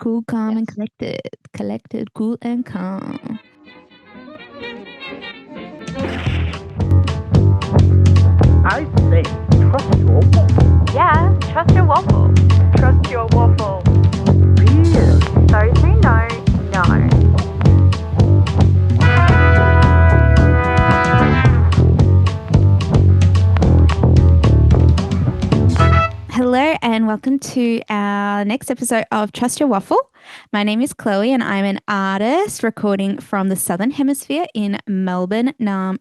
Cool, calm, and Yes. collected. Collected, cool, and calm. I say, trust your waffle. Yeah, trust your waffle. Trust your waffle. Really? Those who know, know. Hello, and welcome to our next episode of Trust Your Waffle. My name is Chloe, and I'm an artist recording from the Southern Hemisphere in Melbourne,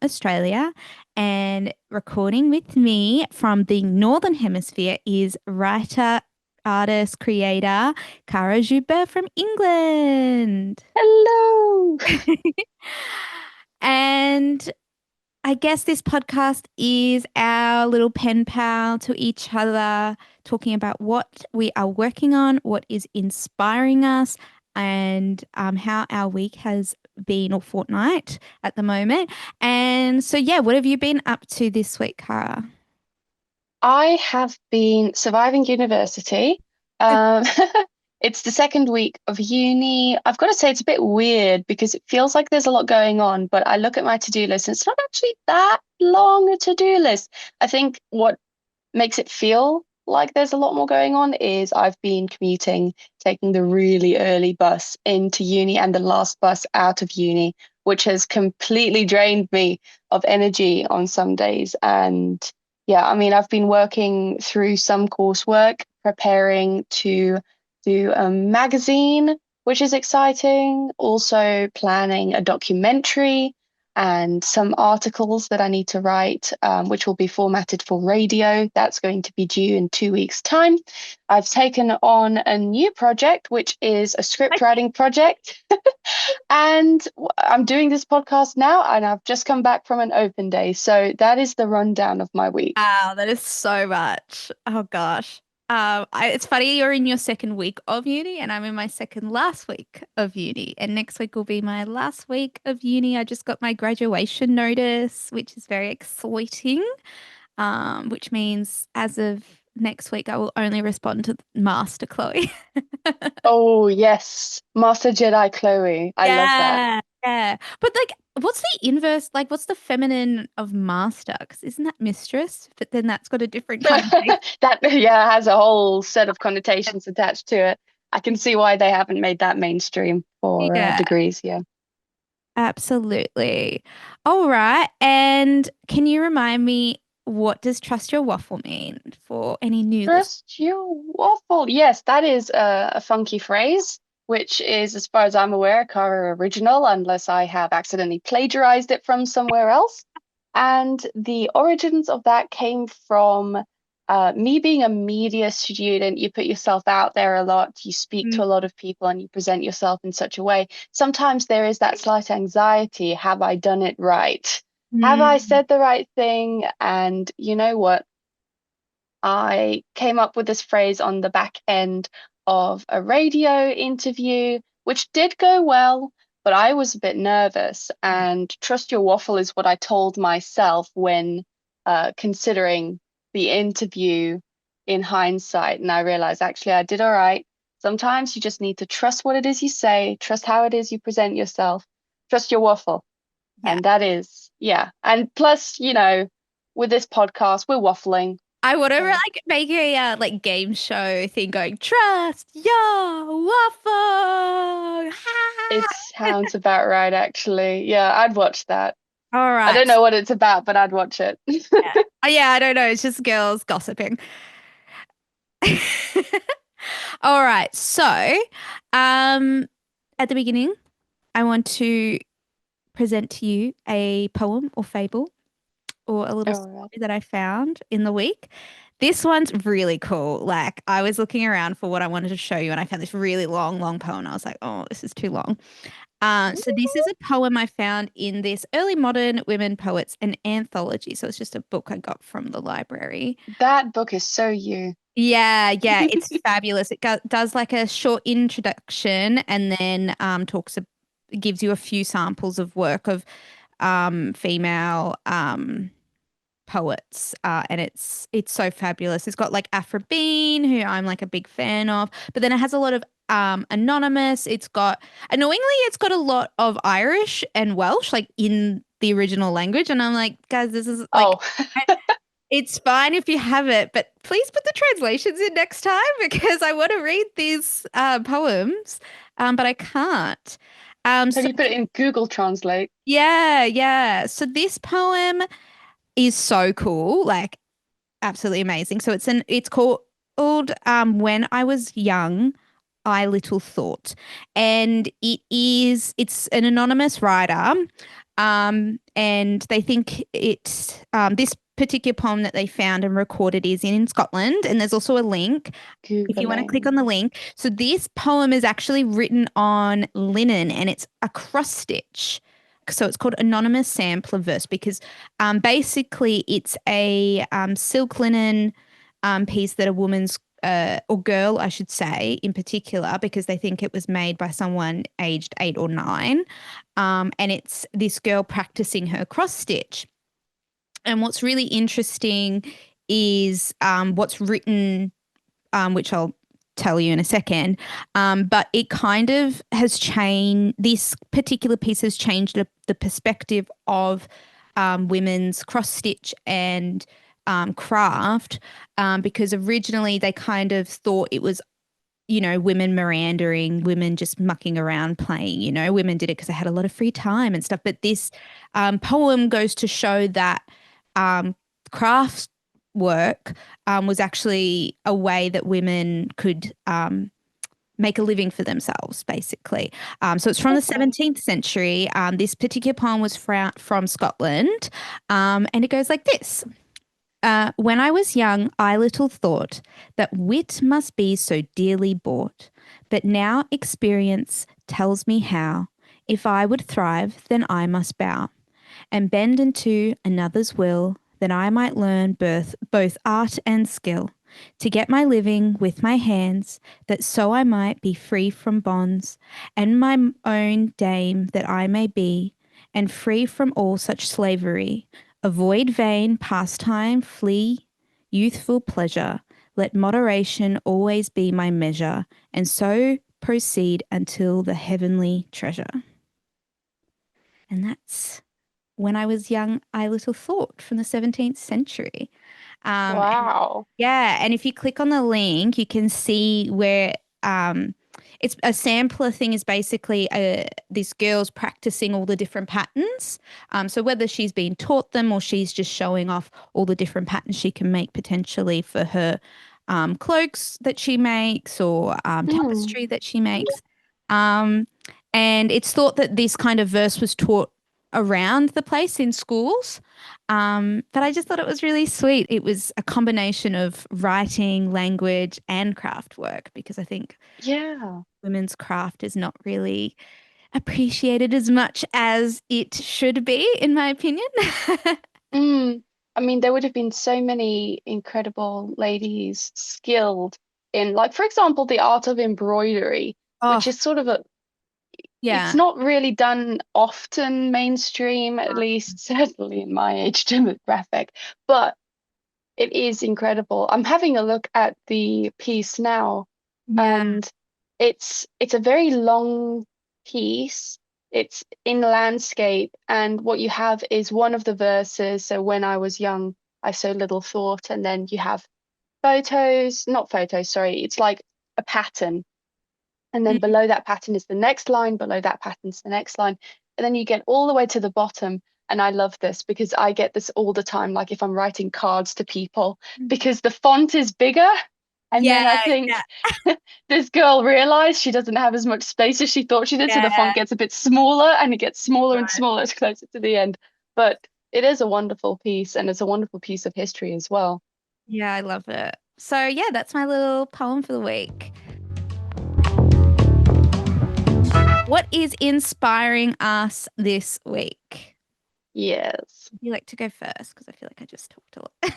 Australia. And recording with me from the Northern Hemisphere is writer, artist, creator Cara Joubert from England. Hello. And I guess this podcast is our little pen pal to each other, talking about what we are working on, what is inspiring us, and how our week has been or fortnight at the moment. And so, yeah, what have you been up to this week, Cara? I have been surviving university. Um, it's the second week of uni. I've got to say it's a bit weird because it feels like there's a lot going on, but I look at my to-do list and it's not actually that long a to-do list. I think what makes it feel like there's a lot more going on is I've been commuting, taking the really early bus into uni and the last bus out of uni, which has completely drained me of energy on some days. And yeah, I mean, I've been working through some coursework, preparing to do a magazine, which is exciting, also planning a documentary and some articles that I need to write, which will be formatted for radio. That's going to be due in 2 weeks' time. I've taken on a new project, which is a script writing project. And I'm doing this podcast now, and I've just come back from an open day. So that is the rundown of my week. Wow, that is so much. Oh gosh. It's funny you're in your second week of uni and I'm in my second last week of uni. And next week will be my last week of uni. I just got my graduation notice, which is very exciting. Which means as of next week I will only respond to Master Chloe. Oh, yes. Master Jedi Chloe. I love that. Yeah, yeah. But like, what's the inverse? Like, what's the feminine of master? Because isn't that mistress? But then that's got a different connotation. That, yeah, has a whole set of connotations attached to it. I can see why they haven't made that mainstream for Yeah, degrees. Yeah. absolutely. All right. And can you remind me what does trust your waffle mean for any new listeners? Trust your waffle. Yes, that is a funky phrase, which is, as far as I'm aware, Cara original, unless I have accidentally plagiarized it from somewhere else. And the origins of that came from me being a media student. You put yourself out there a lot, you speak to a lot of people, and you present yourself in such a way. Sometimes there is that slight anxiety. Have I done it right? Have I Mm. said the right thing? And you know what? I came up with this phrase on the back end of a radio interview, which did go well, but I was a bit nervous. And trust your waffle is what I told myself when considering the interview in hindsight. And I realized actually I did all right. Sometimes you just need to trust what it is you say, trust how it is you present yourself, trust your waffle. Yeah. And that is, yeah. And plus, with this podcast, we're waffling. I want to So like make a like game show thing going, trust your waffle. it sounds about right, actually. Yeah, I'd watch that. All I right. don't know what it's about, but I'd watch it. Yeah. Oh, yeah, I don't know. It's just girls gossiping. All right. So, um, at the beginning, I want to present to you a poem or fable or a little All story right. that I found in the week. This one's really cool. Like, I was looking around for what I wanted to show you, and I found this really long, long poem. I was like, oh, this is too long. So this is a poem I found in this early modern women poets an anthology. So it's just a book I got from the library. That book is so you. Yeah, yeah, it's fabulous. It does like a short introduction and then gives you a few samples of work of female poets, and it's so fabulous. It's got like Afra Bean, who I'm like a big fan of, but then it has a lot of anonymous. It's got a lot of Irish and Welsh like in the original language. And I'm like, guys, this is like, Oh, it's fine if you have it, but please put the translations in next time because I want to read these poems, but I can't. have So you put it in Google Translate? yeah, yeah. So this poem is so cool, like absolutely amazing. So it's called When I Was Young, I Little Thought. And it's an anonymous writer. And they think it's this particular poem that they found and recorded is in Scotland. And there's also a link if you want to click Googling. on the link. So this poem is actually written on linen and it's a cross stitch. So it's called Anonymous Sampler Verse because basically it's a silk linen piece that a woman's or girl, I should say, in particular, because they think it was made by someone aged 8 or 9. And it's this girl practicing her cross stitch. And what's really interesting is what's written which I'll tell you in a second. But it kind of has changed, this particular piece has changed the perspective of women's cross stitch and craft because originally they kind of thought it was women meandering, women just mucking around playing, women did it because they had a lot of free time and stuff. But this poem goes to show that craft work was actually a way that women could make a living for themselves, basically. So it's from the Okay. 17th century. This particular poem was from Scotland, and it goes like this. When I was young, I little thought that wit must be so dearly bought. But now experience tells me how. If I would thrive, then I must bow and bend into another's will, that I might learn both art and skill, to get my living with my hands, that so I might be free from bonds, and my own dame that I may be, and free from all such slavery. Avoid vain pastime, flee youthful pleasure. Let moderation always be my measure, and so proceed until the heavenly treasure. And that's When I Was Young, I Little Thought from the 17th century. And Wow. yeah, and if you click on the link, you can see where it's a sampler thing is basically this girl's practicing all the different patterns. So whether she's been taught them or she's just showing off all the different patterns she can make potentially for her cloaks that she makes or Hmm. tapestry that she makes. Um, and it's thought that this kind of verse was taught around the place in schools. But I just thought it was really sweet. It was a combination of writing, language, and craft work because I think Yeah. women's craft is not really appreciated as much as it should be, in my opinion. Mm. I mean, there would have been so many incredible ladies skilled in, like, for example, the art of embroidery, which Oh, is sort of it's yeah. not really done often mainstream, at least certainly in my age demographic, but it is incredible. I'm having a look at the piece now, Yeah. and it's a very long piece. It's in landscape, and what you have is one of the verses. So when I was young, I so little thought, and then you have photos, not photos, sorry, it's like a pattern. And then Mm. below that pattern is the next line, below that pattern's the next line. And then you get all the way to the bottom. And I love this because I get this all the time, like if I'm writing cards to people, because the font is bigger. And Yeah, then I think yeah, this girl realized she doesn't have as much space as she thought she did. So the yeah. font gets a bit smaller and it gets smaller and Right. smaller as closer to the end. But it is a wonderful piece and it's a wonderful piece of history as well. Yeah, I love it. So yeah, that's my little poem for the week. What is inspiring us this week? Yes. Would you like to go first? Because I feel like I just talked a lot.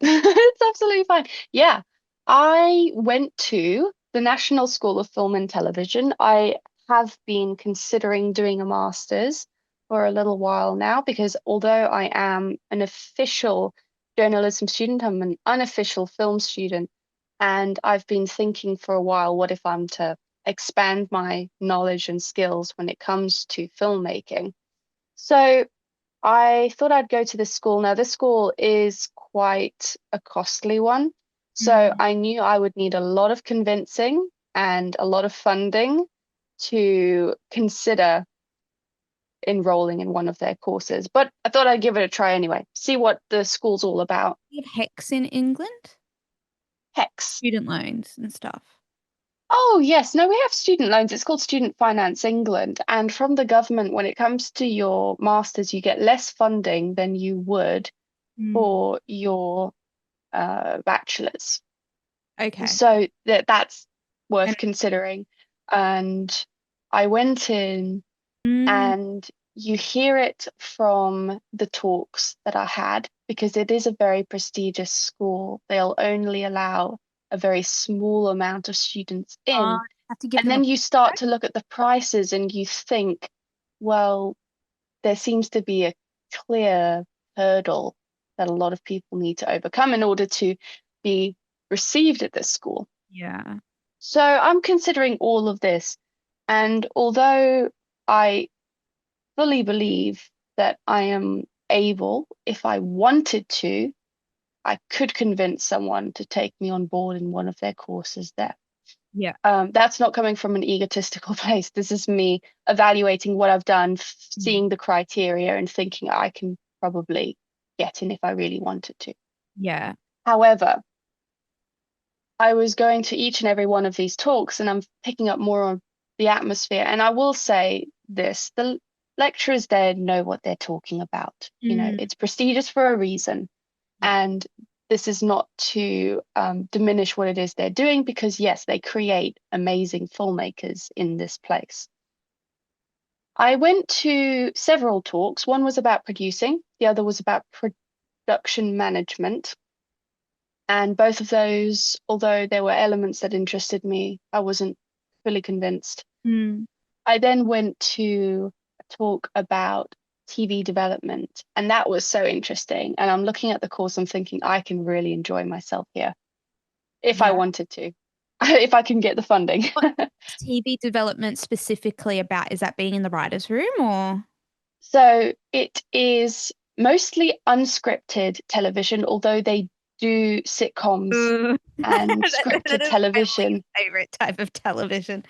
It's absolutely fine. Yeah, I went to the National School of Film and Television. I have been considering doing a master's for a little while now because although I am an official journalism student, I'm an unofficial film student. And I've been thinking for a while, what if I'm to expand my knowledge and skills when it comes to filmmaking. So I thought I'd go to this school. Now, this school is quite a costly one. So I knew I would need a lot of convincing and a lot of funding to consider enrolling in one of their courses. But I thought I'd give it a try anyway, see what the school's all about. You have HEX in England? Hex. Student loans and stuff. Oh, yes. No, we have student loans. It's called Student Finance England. And from the government, when it comes to your masters, you get less funding than you would for your bachelor's. Okay. So that's worth And- considering. And I went in, and you hear it from the talks that I had, because it is a very prestigious school. They'll only allow a very small amount of students in. have to give And them then you start to look at the prices and you think, well, there seems to be a clear hurdle that a lot of people need to overcome in order to be received at this school. Yeah. So I'm considering all of this. And although I fully believe that I am able, if I wanted to, I could convince someone to take me on board in one of their courses there. Yeah. That's not coming from an egotistical place. This is me evaluating what I've done, seeing the criteria, and thinking I can probably get in if I really wanted to. Yeah. However, I was going to each and every one of these talks, and I'm picking up more on the atmosphere. And I will say this, the lecturers there know what they're talking about. You know, it's prestigious for a reason. Yeah. And this is not to diminish what it is they're doing, because yes, they create amazing filmmakers in this place. I went to several talks. One was about producing, the other was about production management. And both of those, although there were elements that interested me, I wasn't fully convinced. I then went to a talk about TV development, and that was so interesting. And I'm looking at the course, I'm thinking I can really enjoy myself here if I wanted to, if I can get the funding. What's TV development specifically about? Is that being in the writer's room or? So it is mostly unscripted television, although they do sitcoms and scripted That is television. my favorite type of television.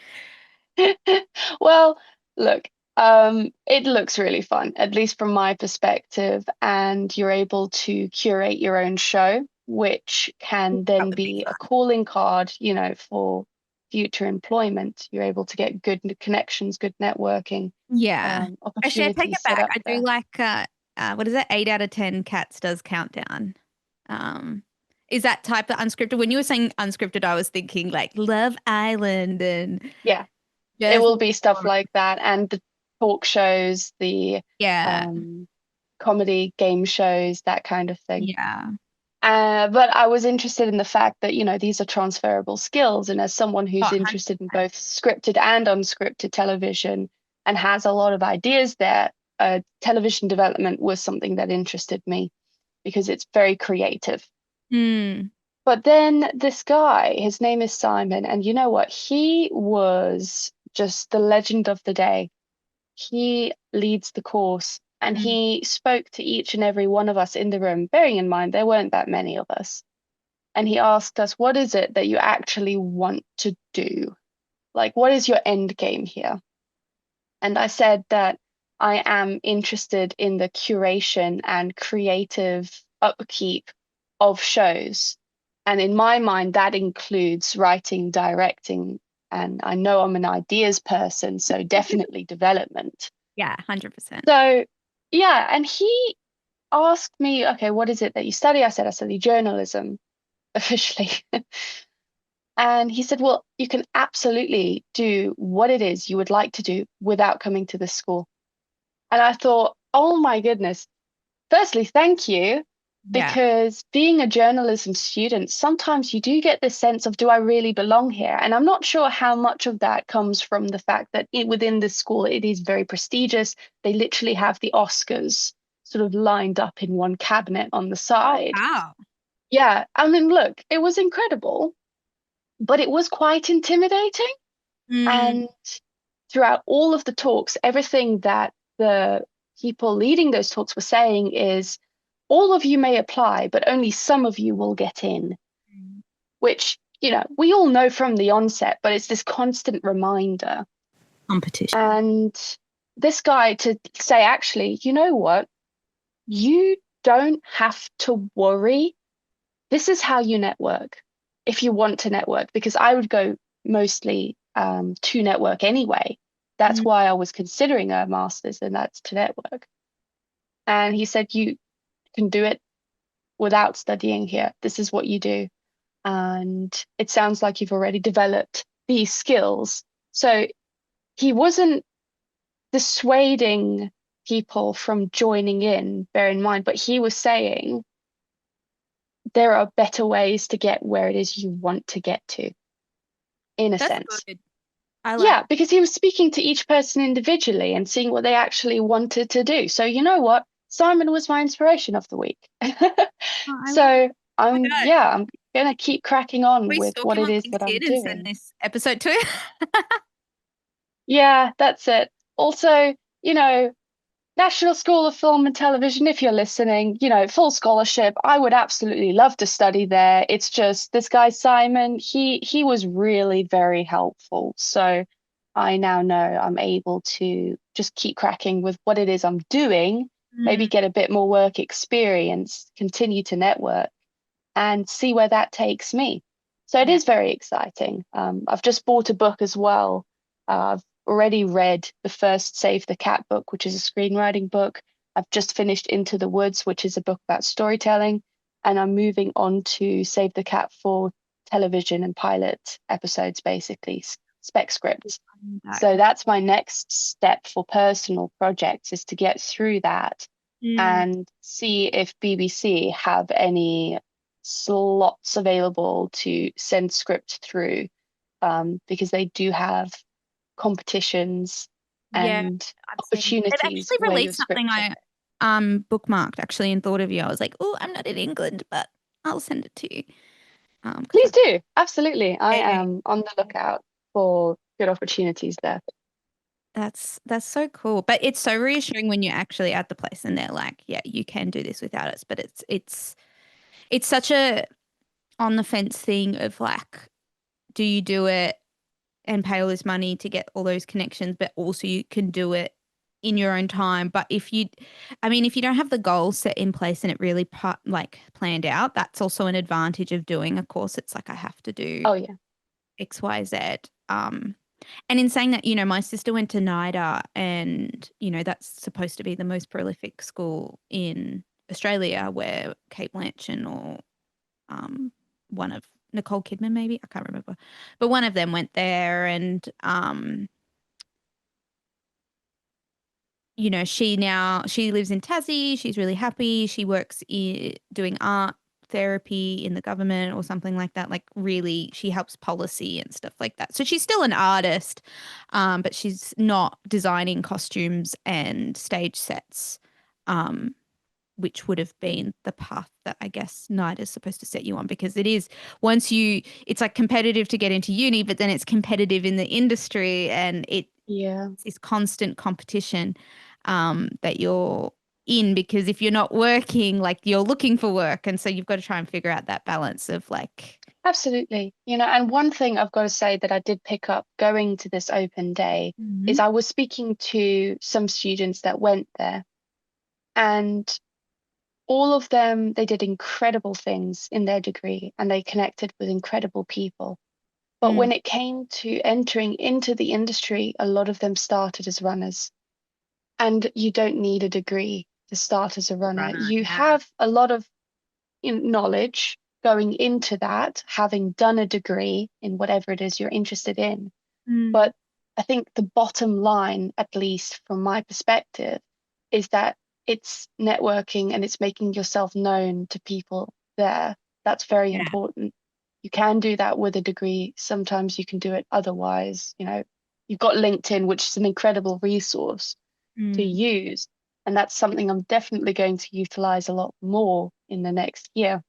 Well, look, it looks really fun, at least from my perspective, and you're able to curate your own show, which can then would be be a calling card, you know, for future employment. You're able to get good connections, good networking, Yeah. Actually, I take opportunities it set back. up I there. do like what is it? 8 out of 10 cats does countdown. Is that type of unscripted? When you were saying unscripted, I was thinking like Love Island and Yeah, it Jersey will be stuff Shore. like that, and the talk shows, the Yeah. comedy game shows, that kind of thing. Yeah. But I was interested in the fact that, you know, these are transferable skills. And as someone who's Oh, interested in both scripted and unscripted television and has a lot of ideas there, television development was something that interested me because it's very creative. But then this guy, his name is Simon, and you know what? He was just the legend of the day. He leads the course, and he spoke to each and every one of us in the room, bearing in mind there weren't that many of us. And he asked us, what is it that you actually want to do? Like, what is your end game here? And I said that I am interested in the curation and creative upkeep of shows. And in my mind, that includes writing, directing, and I know I'm an ideas person, so definitely development. Yeah, 100%. So, yeah, and he asked me, okay, what is it that you study? I said, I study journalism officially. And he said, well, you can absolutely do what it is you would like to do without coming to this school. And I thought, oh my goodness. Firstly, thank you. Yeah. Because being a journalism student, sometimes you do get this sense of, do I really belong here? And I'm not sure how much of that comes from the fact that within this school, it is very prestigious. They literally have the Oscars sort of lined up in one cabinet on the side. Oh, wow. Yeah, I mean, look, it was incredible, but it was quite intimidating Mm, And throughout all of the talks, everything that the people leading those talks were saying is all of you may apply, but only some of you will get in, which, we all know from the onset, but it's this constant reminder. competition. And this guy to say, actually, you know what? You don't have to worry. This is how you network if you want to network, because I would go mostly to network anyway. That's Mm, why I was considering a master's, and that's to network. And he said, you can do it without studying here. This is what you do. And it sounds like you've already developed these skills. So he wasn't dissuading people from joining in, bear in mind, but he was saying there are better ways to get where it is you want to get to, in a that's sense. good. I like. Yeah, because he was speaking to each person individually and seeing what they actually wanted to do. So you know what? Simon was my inspiration of the week. Oh, I love. So Oh my God. I'm gonna keep cracking on We with stalk what him it on is that I'm LinkedIn and send doing. this episode to him. Yeah, that's it. Also, you know, National School of Film and Television, if you're listening, full scholarship. I would absolutely love to study there. It's just this guy Simon, he was really very helpful. So I now know I'm able to just keep cracking with what it is I'm doing, maybe Mm, get a bit more work experience, continue to network, and see where that takes me. So it yeah. is very exciting. I've just bought a book as well. I've already read the first Save the Cat book, which is a screenwriting book. I've just finished Into the Woods, which is a book about storytelling. And I'm moving on to Save the Cat for television and pilot episodes, basically, spec scripts. That So can- that's my next step for personal projects, is to get through that Mm, and see if BBC have any slots available to send script through, because they do have competitions yeah, and I've seen. They've opportunities actually where your released something script I showcase. bookmarked actually and thought of you. I was like, oh, I'm not in England, but I'll send it to you. Because Please do. Absolutely. I yeah, am on the lookout for good opportunities there. that's so cool. But it's so reassuring when you're actually at the place and they're like, yeah, you can do this without us. But it's such a on the fence thing of like, do you do it and pay all this money to get all those connections, but also you can do it in your own time. But I mean, if you don't have the goal set in place and it really like planned out, that's also an advantage of doing a course. It's like I have to do Oh, yeah. X, Y, Z. And in saying that, my sister went to NIDA and, that's supposed to be the most prolific school in Australia where Kate Blanchett or one of Nicole Kidman, maybe I can't remember, but one of them went there, and she lives in Tassie. She's really happy. She works doing art therapy in the government or something like that. Like really, she helps policy and stuff like that. So she's still an artist, but she's not designing costumes and stage sets. Which would have been the path that I guess night is supposed to set you on, because it is it's like competitive to get into uni, but then it's competitive in the industry, and it's Yeah. this constant competition that you're in, because if you're not working, like you're looking for work. And so you've got to try and figure out that balance of like, Absolutely. And one thing I've got to say that I did pick up going to this open day is Mhm. I was speaking to some students that went there, and all of them, they did incredible things in their degree and they connected with incredible people. But Mm, when it came to entering into the industry, a lot of them started as runners. And you don't need a degree to start as a runner. runner, You yeah. have a lot of knowledge going into that, having done a degree in whatever it is you're interested in. Mm, But I think the bottom line, at least from my perspective, is that it's networking and it's making yourself known to people there. That's very yeah. important. You can do that with a degree. Sometimes you can do it otherwise. You've got LinkedIn, which is an incredible resource to Mm, use. And that's something I'm definitely going to utilize a lot more in the next year.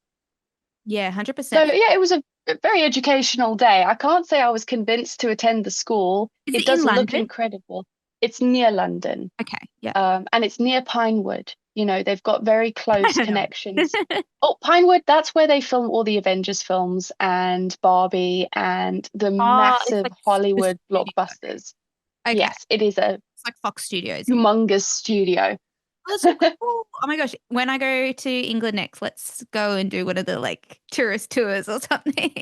yeah, So 100%. yeah, it was a a very educational day. I can't say I was convinced to attend the school. Is It it in does look London? incredible. It's near London, Okay, yeah. and it's near Pinewood. They've got very I close don't know. connections. Oh, Pinewood, that's where they film all the Avengers films and Barbie and the Oh, it's massive like the Hollywood studio. blockbusters. Okay, Yes, it is a it's like Fox Studios here. humongous studio. Oh, that's so cool. Oh my gosh, when I go to England next, let's go and do one of the like tourist tours or something.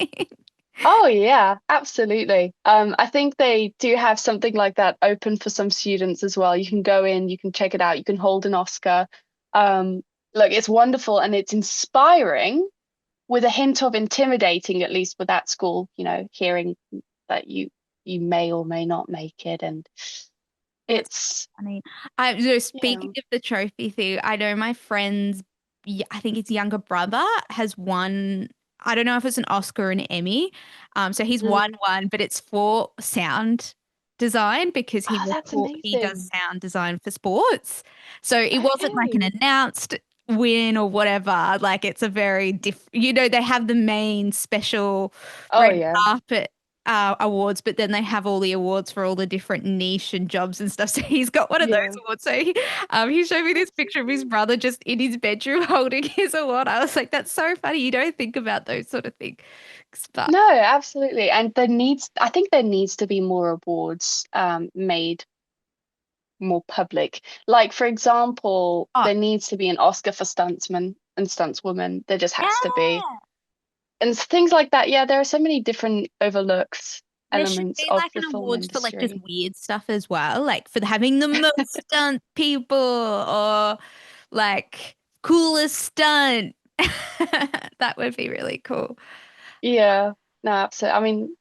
Oh yeah, absolutely. I think they do have something like that open for some students as well. You can go in, you can check it out, you can hold an Oscar. Um, Look, it's wonderful and it's inspiring with a hint of intimidating, at least with that school, hearing that you may or may not make it. And That's it's funny. So yeah. speaking of the trophy thing, I know my friend's, I think his younger brother has won. I don't know if it's an Oscar or an Emmy. So he's Mm. won one, but it's for sound design because Oh, that's he does amazing. sound design for sports. So it wasn't like an Okay. announced win or whatever. Like it's a very they have the main special Oh red yeah. carpet awards, but then they have all the awards for all the different niche and jobs and stuff. So he's got one of those Yeah. awards. So he showed me this That's so picture of his cool. brother just in his bedroom holding his award. I was like, that's so funny. You don't think about those sort of things, but No, absolutely. And I think there needs to be more awards made more public. Like, for example, oh there needs to be an Oscar for stuntsman and stuntswoman. There just has to be. yeah, And things like that. Yeah, there are so many different overlooked there should elements be of like the an film awards for like just industry. weird stuff as well, like for having the most stunt people or like coolest stunt. That would be really cool. Yeah, no, absolutely. I mean,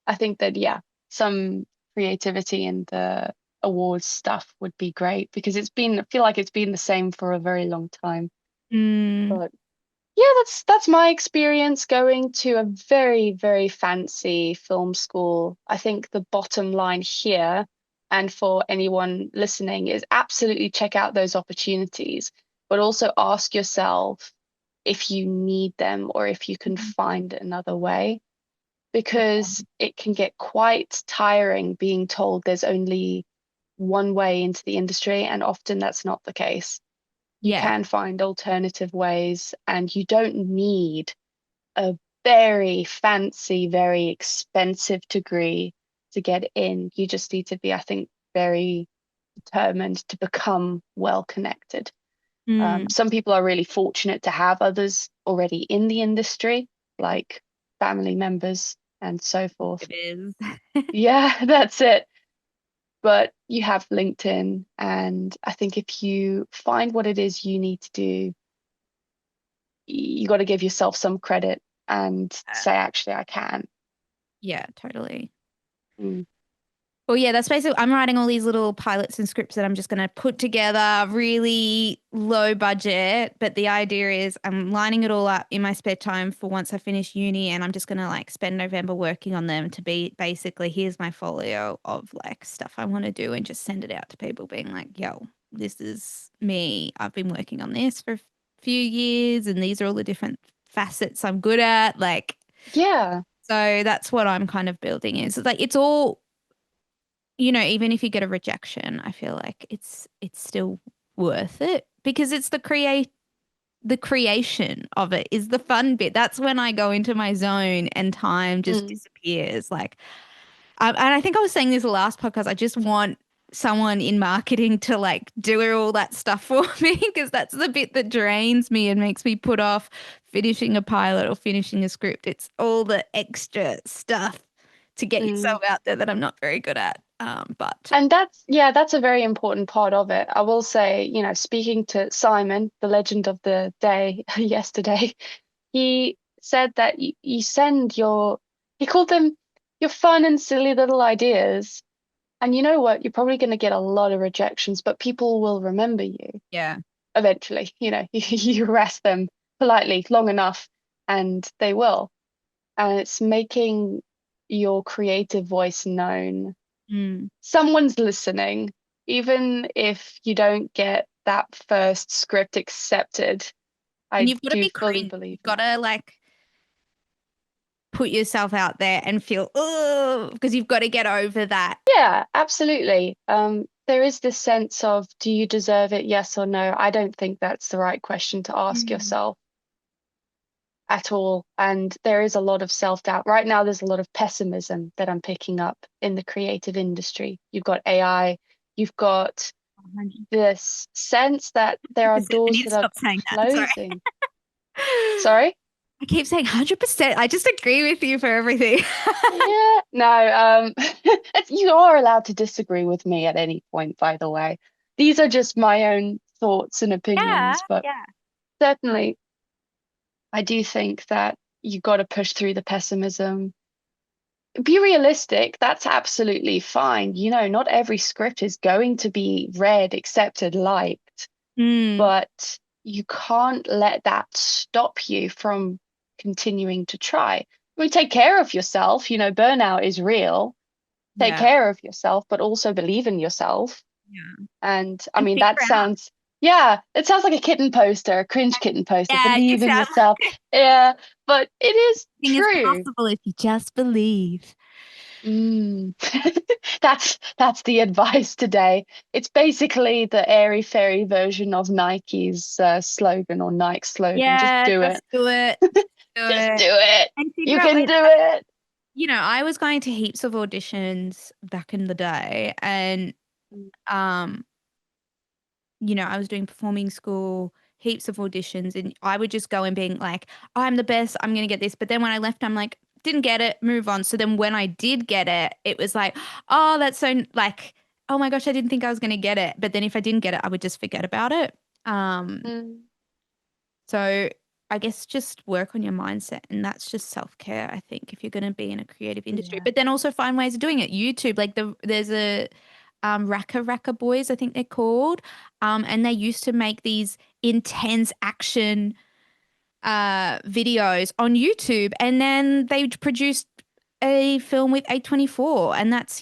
I think that, yeah, some creativity in the awards stuff would be great because I feel like it's been the same for a very long time. Mm, But yeah, that's my experience going to a very, very fancy film school. I think the bottom line here, and for anyone listening, is absolutely check out those opportunities, but also ask yourself if you need them or if you can find another way, because it can get quite tiring being told there's only one way into the industry, and often that's not the case. You yeah. can find alternative ways, and you don't need a very fancy, very expensive degree to get in. You just need to be, I think, very determined to become well connected. Mm, Some people are really fortunate to have others already in the industry, like family members and so forth. it is. Yeah, that's it. But you have LinkedIn, and I think if you find what it is you need to do, you got to give yourself some credit and say, actually, I can. Yeah, totally. Mm. Well, yeah, that's basically, I'm writing all these little pilots and scripts that I'm just going to put together, really low budget. But the idea is I'm lining it all up in my spare time for once I finish uni, and I'm just going to like spend November working on them to be basically, here's my folio of like stuff I want to do and just send it out to people being like, yo, this is me. I've been working on this for a few years, and these are all the different facets I'm good at. Like, Yeah. so that's what I'm kind of building is like, it's all even if you get a rejection, I feel like it's still worth it because it's the creation of it is the fun bit. That's when I go into my zone and time just Mm. disappears. Like, and I think I was saying this the last podcast. I just want someone in marketing to like do all that stuff for me because that's the bit that drains me and makes me put off finishing a pilot or finishing a script. It's all the extra stuff to get Mm. yourself out there that I'm not very good at. But And that's a very important part of it. I will say, speaking to Simon, the legend of the day yesterday, he said that you send he called them your fun and silly little ideas. And you know what? You're probably going to get a lot of rejections, but people will remember you yeah. eventually. You harass them politely long enough and they will. And it's making your creative voice known. Mm. Someone's listening, even if you don't get that first script accepted. And I you've got to do be fully creative. believe You've in got that. to like put yourself out there and feel, oh, because you've got to get over that. Yeah, absolutely. There is this sense of, do you deserve it? Yes or no? I don't think that's the right question to ask Mm. yourself at all. And there is a lot of self-doubt. Right now, there's a lot of pessimism that I'm picking up in the creative industry. You've got AI, you've got this sense that there are 100%. I doors need to that are stop saying that. Sorry. closing. Sorry? I keep saying 100%. I just agree with you for everything. Yeah, no, you are allowed to disagree with me at any point, by the way. These are just my own thoughts and Yeah, opinions, but yeah. certainly I do think that you got to push through the pessimism. Be realistic, that's absolutely fine. You know, not every script is going to be read, accepted, liked, Mm, but you can't let that stop you from continuing to try. I mean, take care of yourself. You know, burnout is real. Take yeah, care of yourself, but also believe in yourself. yeah. And I And mean, figure that out. sounds, yeah, it sounds like a kitten poster, a cringe kitten poster. Yeah, you Believe in sound yourself. like Yeah, but it is anything is true. possible if you just believe. Mm. That's the advice today. It's basically the airy fairy version of Nike's slogan or Nike's slogan. Just Yeah, do just it. do it. Do Just it. do it. And figure You out can ways. do it. I was going to heaps of auditions back in the day, and um, I was doing performing school, heaps of auditions, and I would just go and being like, I'm the best, I'm gonna get this. But then when I left, I'm like, didn't get it, move on. So then when I did get it, it was like, oh, that's so like, oh my gosh, I didn't think I was gonna get it. But then if I didn't get it, I would just forget about it. Um, Mm, so I guess just work on your mindset, and that's just self-care, I think, if you're going to be in a creative industry. yeah. But then also find ways of doing it. YouTube, like there's a Raka Boys, I think they're called. And they used to make these intense action videos on YouTube, and then they produced a film with A24, and that's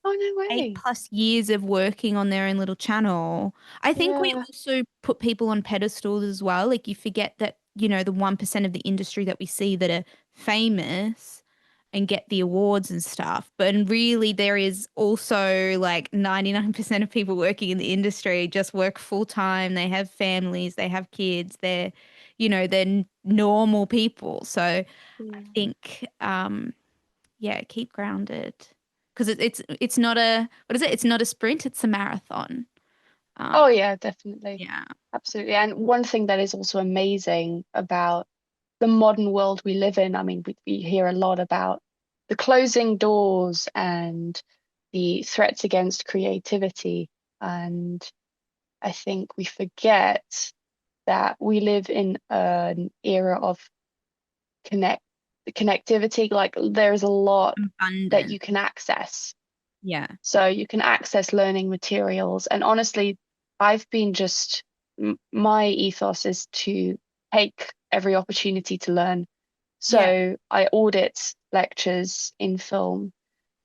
Oh, no eight way. plus years of working on their own little channel. I think we Yeah. also put people on pedestals as well. Like you forget that, the 1% of the industry that we see that are famous and get the awards and stuff. But really there is also like 99% of people working in the industry just work full time. They have families, they have kids, they're normal people. So I Yeah. think yeah, keep grounded because it's not a what is it? It's not a sprint, it's a marathon. Um, Oh, yeah, definitely. yeah, Absolutely. And one thing that is also amazing about the modern world we live in, I mean, we hear a lot about the closing doors and the threats against creativity. And I think we forget that we live in an era of connect connectivity. Like there's a lot that abundant. you can access. Yeah, So you can access learning materials. And honestly, I've been my ethos is to take every opportunity to learn. yeah, So I audit lectures in film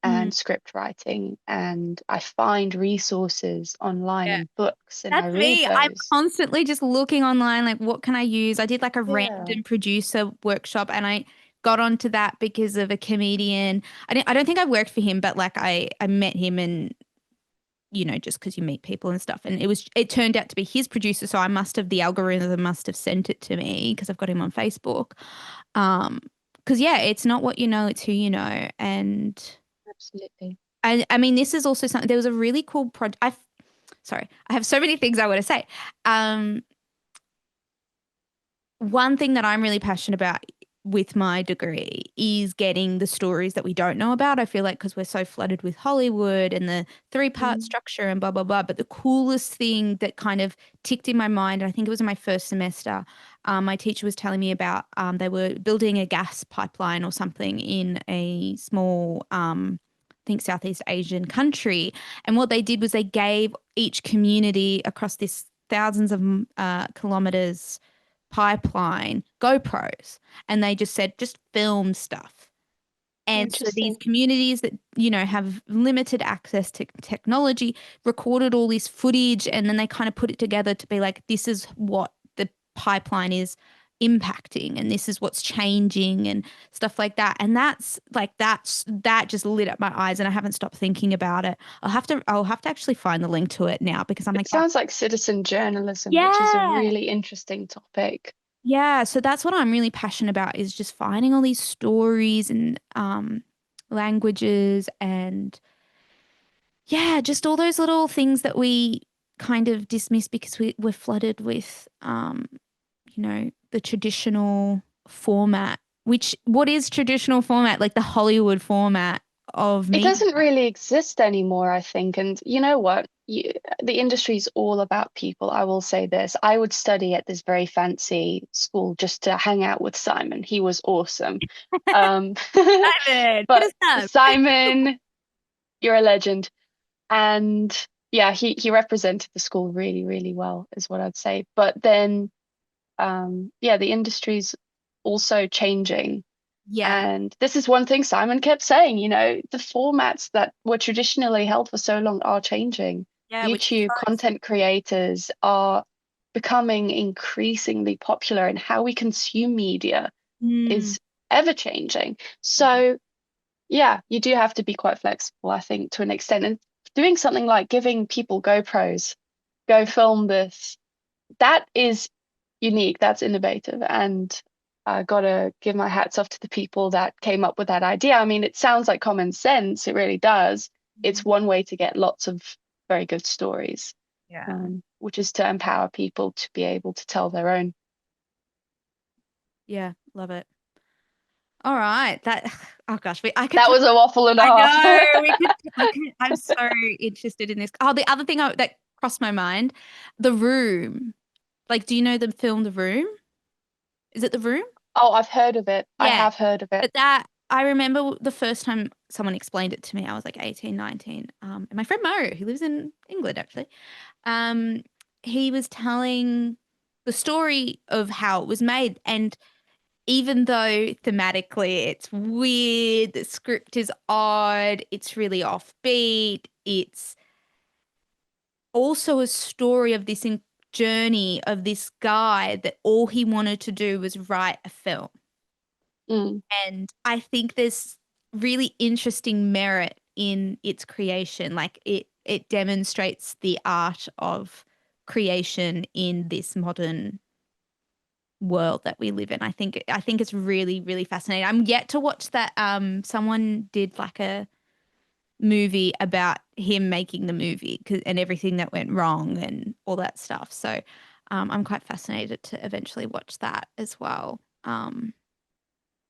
mm, and script writing, and I find resources online yeah. and books, and I That's read me. I'm those. constantly just looking online, like what can I use? I did like a Yeah. random producer workshop, and I got onto that because of a comedian. I don't think I worked for him, but like I met him, and just because you meet people and stuff. And it turned out to be his producer. So the algorithm must have sent it to me because I've got him on Facebook. Um, because yeah, it's not what you know, it's who you know. And Absolutely. I mean, this is also something, there was a really cool project. Sorry, I have so many things I want to say. Um, One thing that I'm really passionate about with my degree is getting the stories that we don't know about. I feel like because we're so flooded with Hollywood and the three-part Mm, structure and blah, blah, blah. But the coolest thing that kind of ticked in my mind, and I think it was in my first semester, my teacher was telling me about they were building a gas pipeline or something in a small, I think Southeast Asian country. And what they did was they gave each community across this thousands of kilometers pipeline GoPros, and they just said just film stuff. And so these interesting. communities that have limited access to technology recorded all this footage, and then they kind of put it together to be like, this is what the pipeline is impacting and this is what's changing and stuff like that. And that just lit up my eyes and I haven't stopped thinking about it. I'll have to actually find the link to it now because I'm It like, "Oh, sounds like citizen journalism, which is a yeah, really interesting topic. yeah." So that's what I'm really passionate about is just finding all these stories and languages and yeah, just all those little things that we kind of dismiss because we're flooded with the traditional format, which what is traditional format? Like the Hollywood format of It media. doesn't really exist anymore, I think. And you know what? The industry is all about people. I will say this. I would study at this very fancy school just to hang out with Simon. He was awesome. Um, Simon, hit but us up. Simon, you're a legend. And yeah, he represented the school really, really well, is what I'd say. But then, yeah, the industry's also changing. Yeah, And this is one thing Simon kept saying, the formats that were traditionally held for so long are changing. yeah, which is YouTube so content creators are becoming increasingly popular, and how we consume media mm, is ever changing. So, yeah, you do have to be quite flexible, I think, to an extent. And doing something like giving people GoPros, go film this, that is unique, that's innovative, and I gotta give my hats off to the people that came up with that idea. I mean, it sounds like common sense, it really does. It's one way to get lots of very good stories, yeah, which is to empower people to be able to tell their own. yeah, love it. All right, that oh gosh, I could That talk. was a waffle and a I half. know we could. I'm so interested in this. Oh, the other thing that crossed my mind, The Room. Like, do you know the film The Room? Is it The Room? Oh, I've heard of it. I Yeah. have heard of it. But that I remember the first time someone explained it to me, I was like 18, 19. And my friend Mo, who lives in England actually, um, he was telling the story of how it was made. And even though thematically it's weird, the script is odd, it's really offbeat, it's also a story of this journey of this guy that all he wanted to do was write a film. Mm, And I think there's really interesting merit in its creation. Like it demonstrates the art of creation in this modern world that we live in. I think it's really, really fascinating. I'm yet to watch that someone did like a movie about him making the movie and everything that went wrong and all that stuff. So I'm quite fascinated to eventually watch that as well.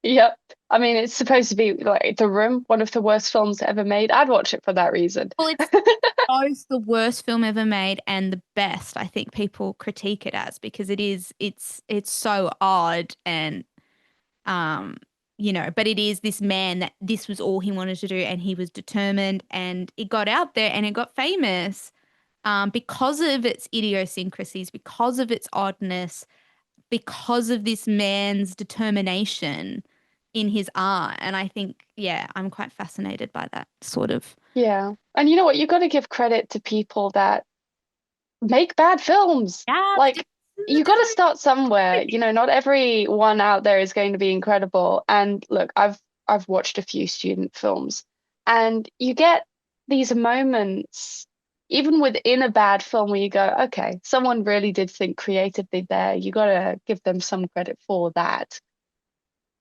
yep. I mean, it's supposed to be like The Room, one of the worst films ever made. I'd watch it for that reason. Well, it's both the worst film ever made and the best. I think people critique it as because it's so odd and um but it is this man that this was all he wanted to do and he was determined and it got out there and it got famous because of its idiosyncrasies, because of its oddness, because of this man's determination in his art. And I think, yeah, I'm quite fascinated by that sort of. Yeah. And you know what? You got to give credit to people that make bad films. Yeah, the Like, difference in the you got to start somewhere. Not every one out there is going to be incredible. And look, I've watched a few student films, and you get these moments, even within a bad film, where you go, okay, someone really did think creatively there. You got to give them some credit for that.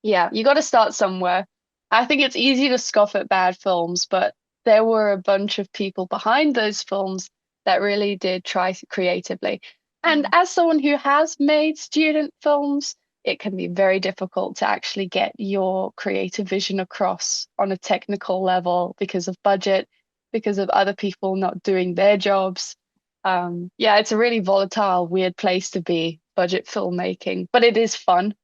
Yeah, you got to start somewhere. I think it's easy to scoff at bad films, but there were a bunch of people behind those films that really did try creatively. And Mm. as someone who has made student films, it can be very difficult to actually get your creative vision across on a technical level because of budget, because of other people not doing their jobs. Yeah, it's a really volatile, weird place to be, budget filmmaking, but it is fun.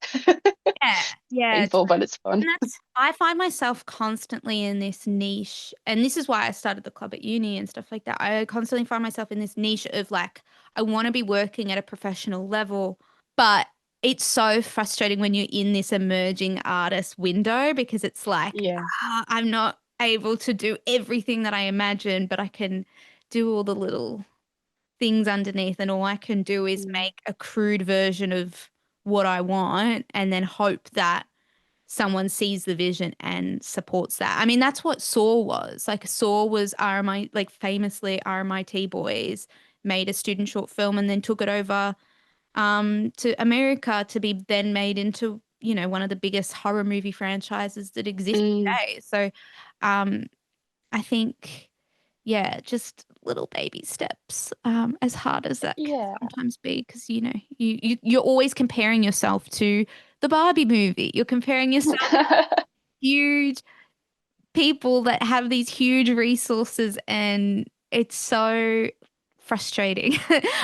Yeah, yeah. Painful, but it's fun. And I find myself constantly in this niche, and this is why I started the club at uni and stuff like that. I constantly find myself in this niche of like, I want to be working at a professional level, but it's so frustrating when you're in this emerging artist window because it's like, Yeah. I'm not able to do everything that I imagine, but I can do all the little things underneath, and all I can do is Mm. make a crude version of what I want and then hope that someone sees the vision and supports that. I mean, that's what Saw was. Like Saw was RMI, like famously RMIT boys made a student short film and then took it over to America to be then made into, one of the biggest horror movie franchises that exist Mm, today. So um, I think, yeah, just little baby steps, as hard as that can yeah. sometimes be, because you're always comparing yourself to the Barbie movie. You're comparing yourself to huge people that have these huge resources, and it's so frustrating.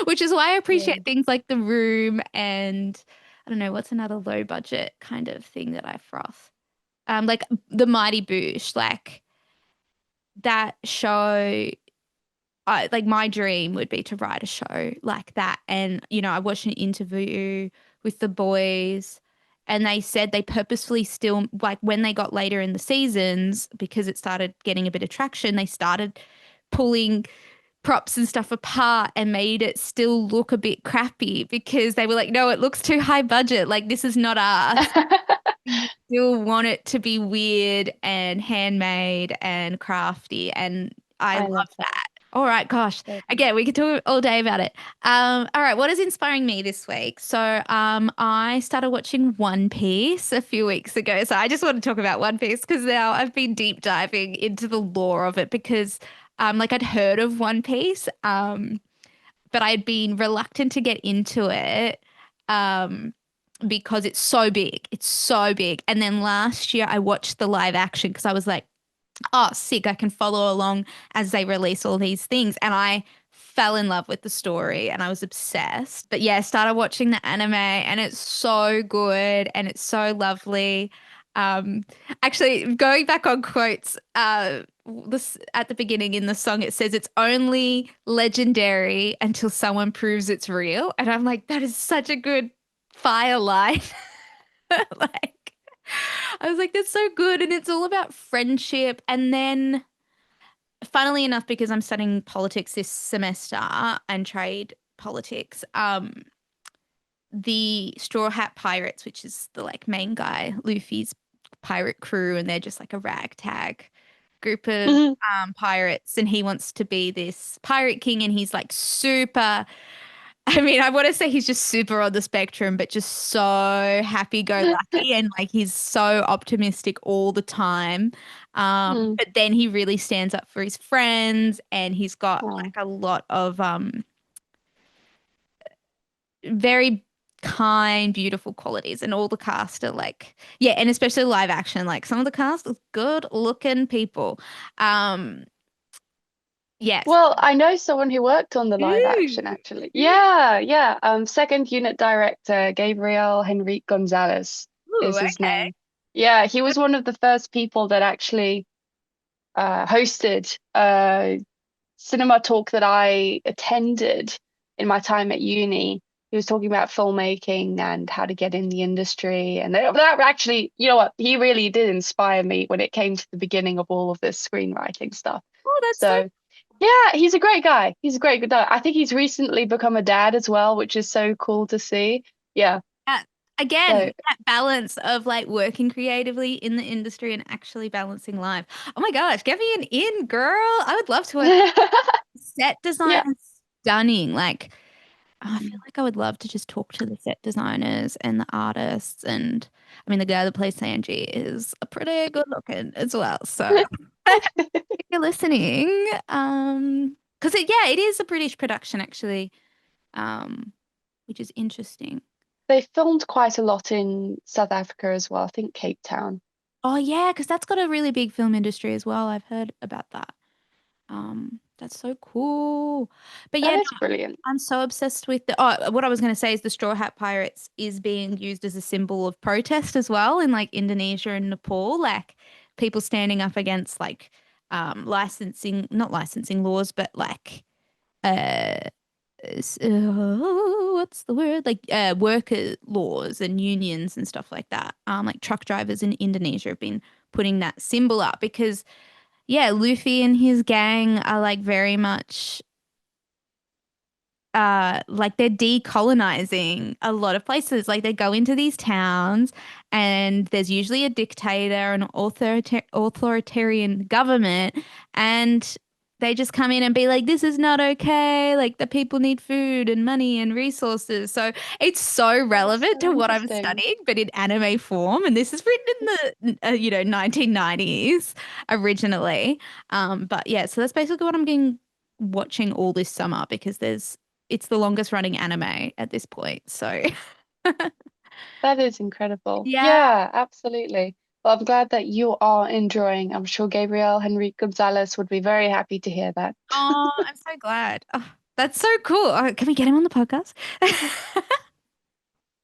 Which is why I Yeah. appreciate things like The Room and I don't know, what's another low budget kind of thing that I froth. Like The Mighty Boosh, like that show. Like my dream would be to write a show like that. And, I watched an interview with the boys and they said they purposefully still, like when they got later in the seasons, because it started getting a bit of traction, they started pulling props and stuff apart and made it still look a bit crappy because they were like, no, it looks too high budget. Like this is not us. We still want it to be weird and handmade and crafty. And I I love love that. that. All right, gosh. So good. Again, we could talk all day about it. All right, what is inspiring me this week? So, I started watching One Piece a few weeks ago. So I just want to talk about One Piece because now I've been deep diving into the lore of it because, like I'd heard of One Piece, but I'd been reluctant to get into it, because it's so big. It's so big. And then last year I watched the live action because I was like, oh, sick, I can follow along as they release all these things. And I fell in love with the story and I was obsessed. But yeah, I started watching the anime and it's so good and it's so lovely. Um, Actually, going back on quotes, this at the beginning in the song, it says it's only legendary until someone proves it's real. And I'm like, that is such a good fire line. Like, I was like, that's so good. And it's all about friendship. And then, funnily enough, because I'm studying politics this semester and trade politics, the Straw Hat Pirates, which is the like main guy, Luffy's pirate crew, and they're just like a ragtag group of Mhm. pirates, and he wants to be this pirate king, and he's like super. I mean, I want to say he's just super on the spectrum, but just so happy-go-lucky and like he's so optimistic all the time. Mm. But then he really stands up for his friends and he's got Oh. like a lot of very kind, beautiful qualities, and all the cast are like, yeah, and especially live action, like some of the cast is good looking people. Um, yes. Well, I know someone who worked on the live Ooh, action actually. ooh, Yeah, yeah. Second unit director Gabriel Henrique Gonzalez ooh, is his okay. name. Yeah, he was one of the first people that actually hosted a cinema talk that I attended in my time at uni. He was talking about filmmaking and how to get in the industry. And that actually, you know what, he really did inspire me when it came to the beginning of all of this screenwriting stuff. Oh, that's so. So, yeah, he's a great guy. He's a great good guy. I think he's recently become a dad as well, which is so cool to see. Yeah. That, again, So, that balance of like working creatively in the industry and actually balancing life. Oh my gosh, get me an in, girl. I would love to work. Set design yeah. is stunning. Like, I feel like I would love to just talk to the set designers and the artists. And I mean, the guy that plays Sanji is a pretty good looking as well. So if you're listening, because yeah, it is a British production actually, which is interesting. They filmed quite a lot in South Africa as well. I think Cape Town. Oh yeah, because that's got a really big film industry as well. I've heard about that. That's so cool. But yeah, That no, is brilliant. I'm so obsessed with the. Oh, what I was going to say is the Straw Hat Pirates is being used as a symbol of protest as well in like Indonesia and Nepal, like people standing up against like licensing, not licensing laws, but like uh what's the word? Like worker laws and unions and stuff like that. Like truck drivers in Indonesia have been putting that symbol up because yeah, Luffy and his gang are like very much like they're decolonizing a lot of places. Like they go into these towns and there's usually a dictator, an authoritarian government, and they just come in and be like, this is not okay. Like the people need food and money and resources. So it's so That's relevant so to what I'm interesting. studying, but in anime form. And this is written in the, 1990s originally. But yeah, so that's basically what I'm getting watching all this summer because it's the longest running anime at this point. So That is incredible. yeah. Yeah, absolutely. Well, I'm glad that you are enjoying. I'm sure Gabriel Henrique Gonzalez would be very happy to hear that. Oh, I'm so glad. Oh, that's so cool. Oh, can we get him on the podcast?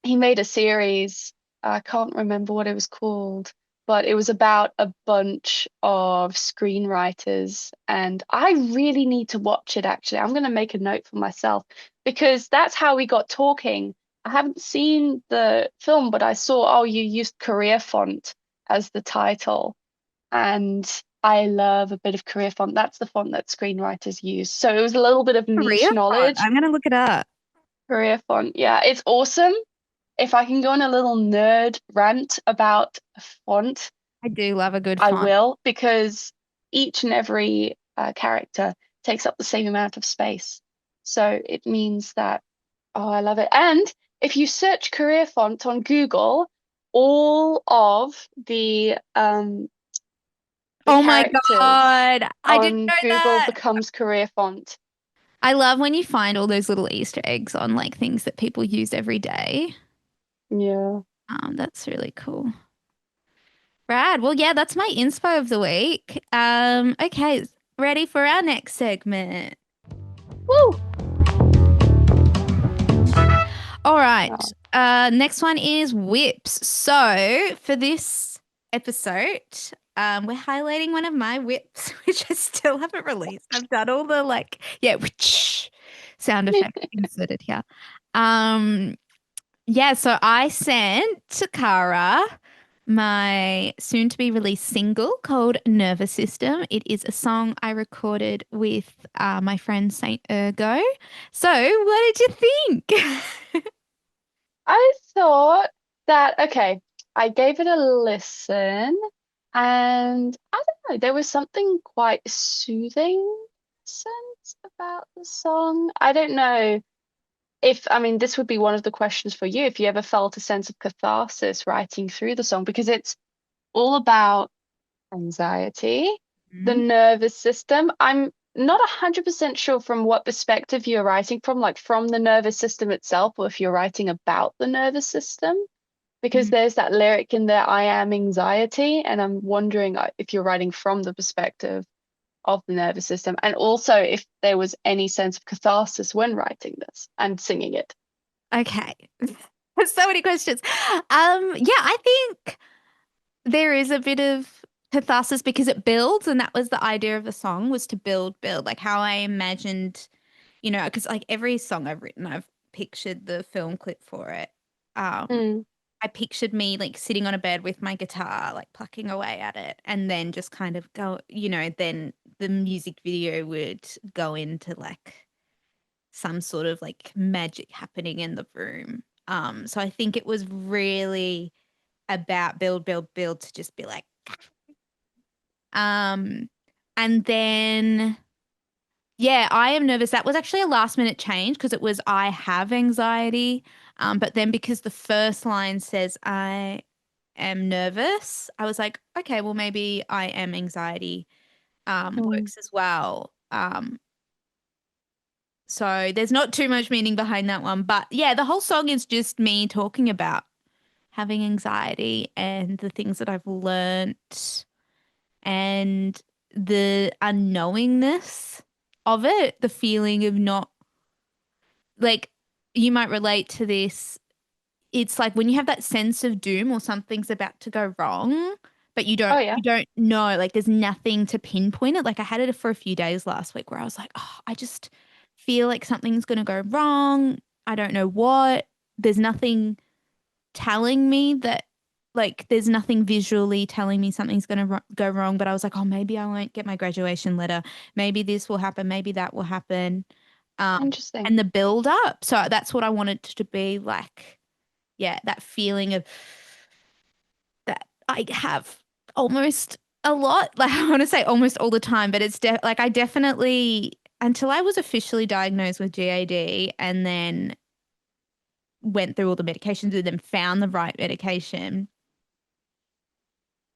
He made a series. I can't remember what it was called, but it was about a bunch of screenwriters, and I really need to watch it actually. I'm going to make a note for myself because that's how we got talking. I haven't seen the film, but I saw, oh, you used Korea font as the title, and I love a bit of Korea font. That's the font that screenwriters use. So it was a little bit of Korea niche font. knowledge. I'm gonna look it up. Korea font, yeah, it's awesome. If I can go on a little nerd rant about a font, I do love a good I font. will, because each and every character takes up the same amount of space. So it means that, oh, I love it. And if you search career font on Google, all of the Oh my characters God. I didn't on know Google that. becomes career font. I love when you find all those little Easter eggs on like things that people use every day. Yeah. That's really cool. Brad, well, yeah, that's my inspo of the week. Okay, ready for our next segment. Woo! All right. Oh, Next one is whips. So for this episode, we're highlighting one of my whips, which I still haven't released. I've done all the like, yeah, whoosh sound effects inserted here. Um, yeah, so I sent to Kara my soon to be released single called Nervous System. It is a song I recorded with my friend Saint Ergo. So, what did you think? I thought that, okay, I gave it a listen, and I don't know, there was something quite soothing sense about the song. I don't know if, I mean, this would be one of the questions for you, if you ever felt a sense of catharsis writing through the song, because it's all about anxiety, the Mhm. nervous system. I'm not 100% sure from what perspective you're writing from, like from the nervous system itself, or if you're writing about the nervous system, because Mm. there's that lyric in there, I am anxiety, and I'm wondering if you're writing from the perspective of the nervous system, and also if there was any sense of catharsis when writing this and singing it. Okay. So many questions. Yeah, I think there is a bit of catharsis because it builds, and that was the idea of the song was to build, like how I imagined, because like every song I've written, I've pictured the film clip for it. Um, Mm, I pictured me like sitting on a bed with my guitar, like plucking away at it, and then just kind of go, then the music video would go into like some sort of like magic happening in the room. So I think it was really about build to just be like, um, and then yeah, I am nervous. That was actually a last minute change because it was I have anxiety. But then because the first line says I am nervous, I was like, okay, well maybe I am anxiety mm. works as well. So there's not too much meaning behind that one. But yeah, the whole song is just me talking about having anxiety and the things that I've learnt and the unknowingness of it, the feeling of not like you might relate to this. It's like when you have that sense of doom or something's about to go wrong, but you Oh don't yeah. you don't know, like there's nothing to pinpoint it. Like I had it for a few days last week where I was like, oh, I just feel like something's gonna go wrong. I don't know what. There's nothing telling me that like there's nothing visually telling me something's going to go wrong, but I was like, oh, maybe I won't get my graduation letter. Maybe this will happen, maybe that will happen. Interesting. and the build up. So that's what I wanted to be like. Yeah, that feeling of that I have almost a lot. Like I want to say almost all the time, but it's like I definitely until I was officially diagnosed with GAD and then went through all the medications and then found the right medication.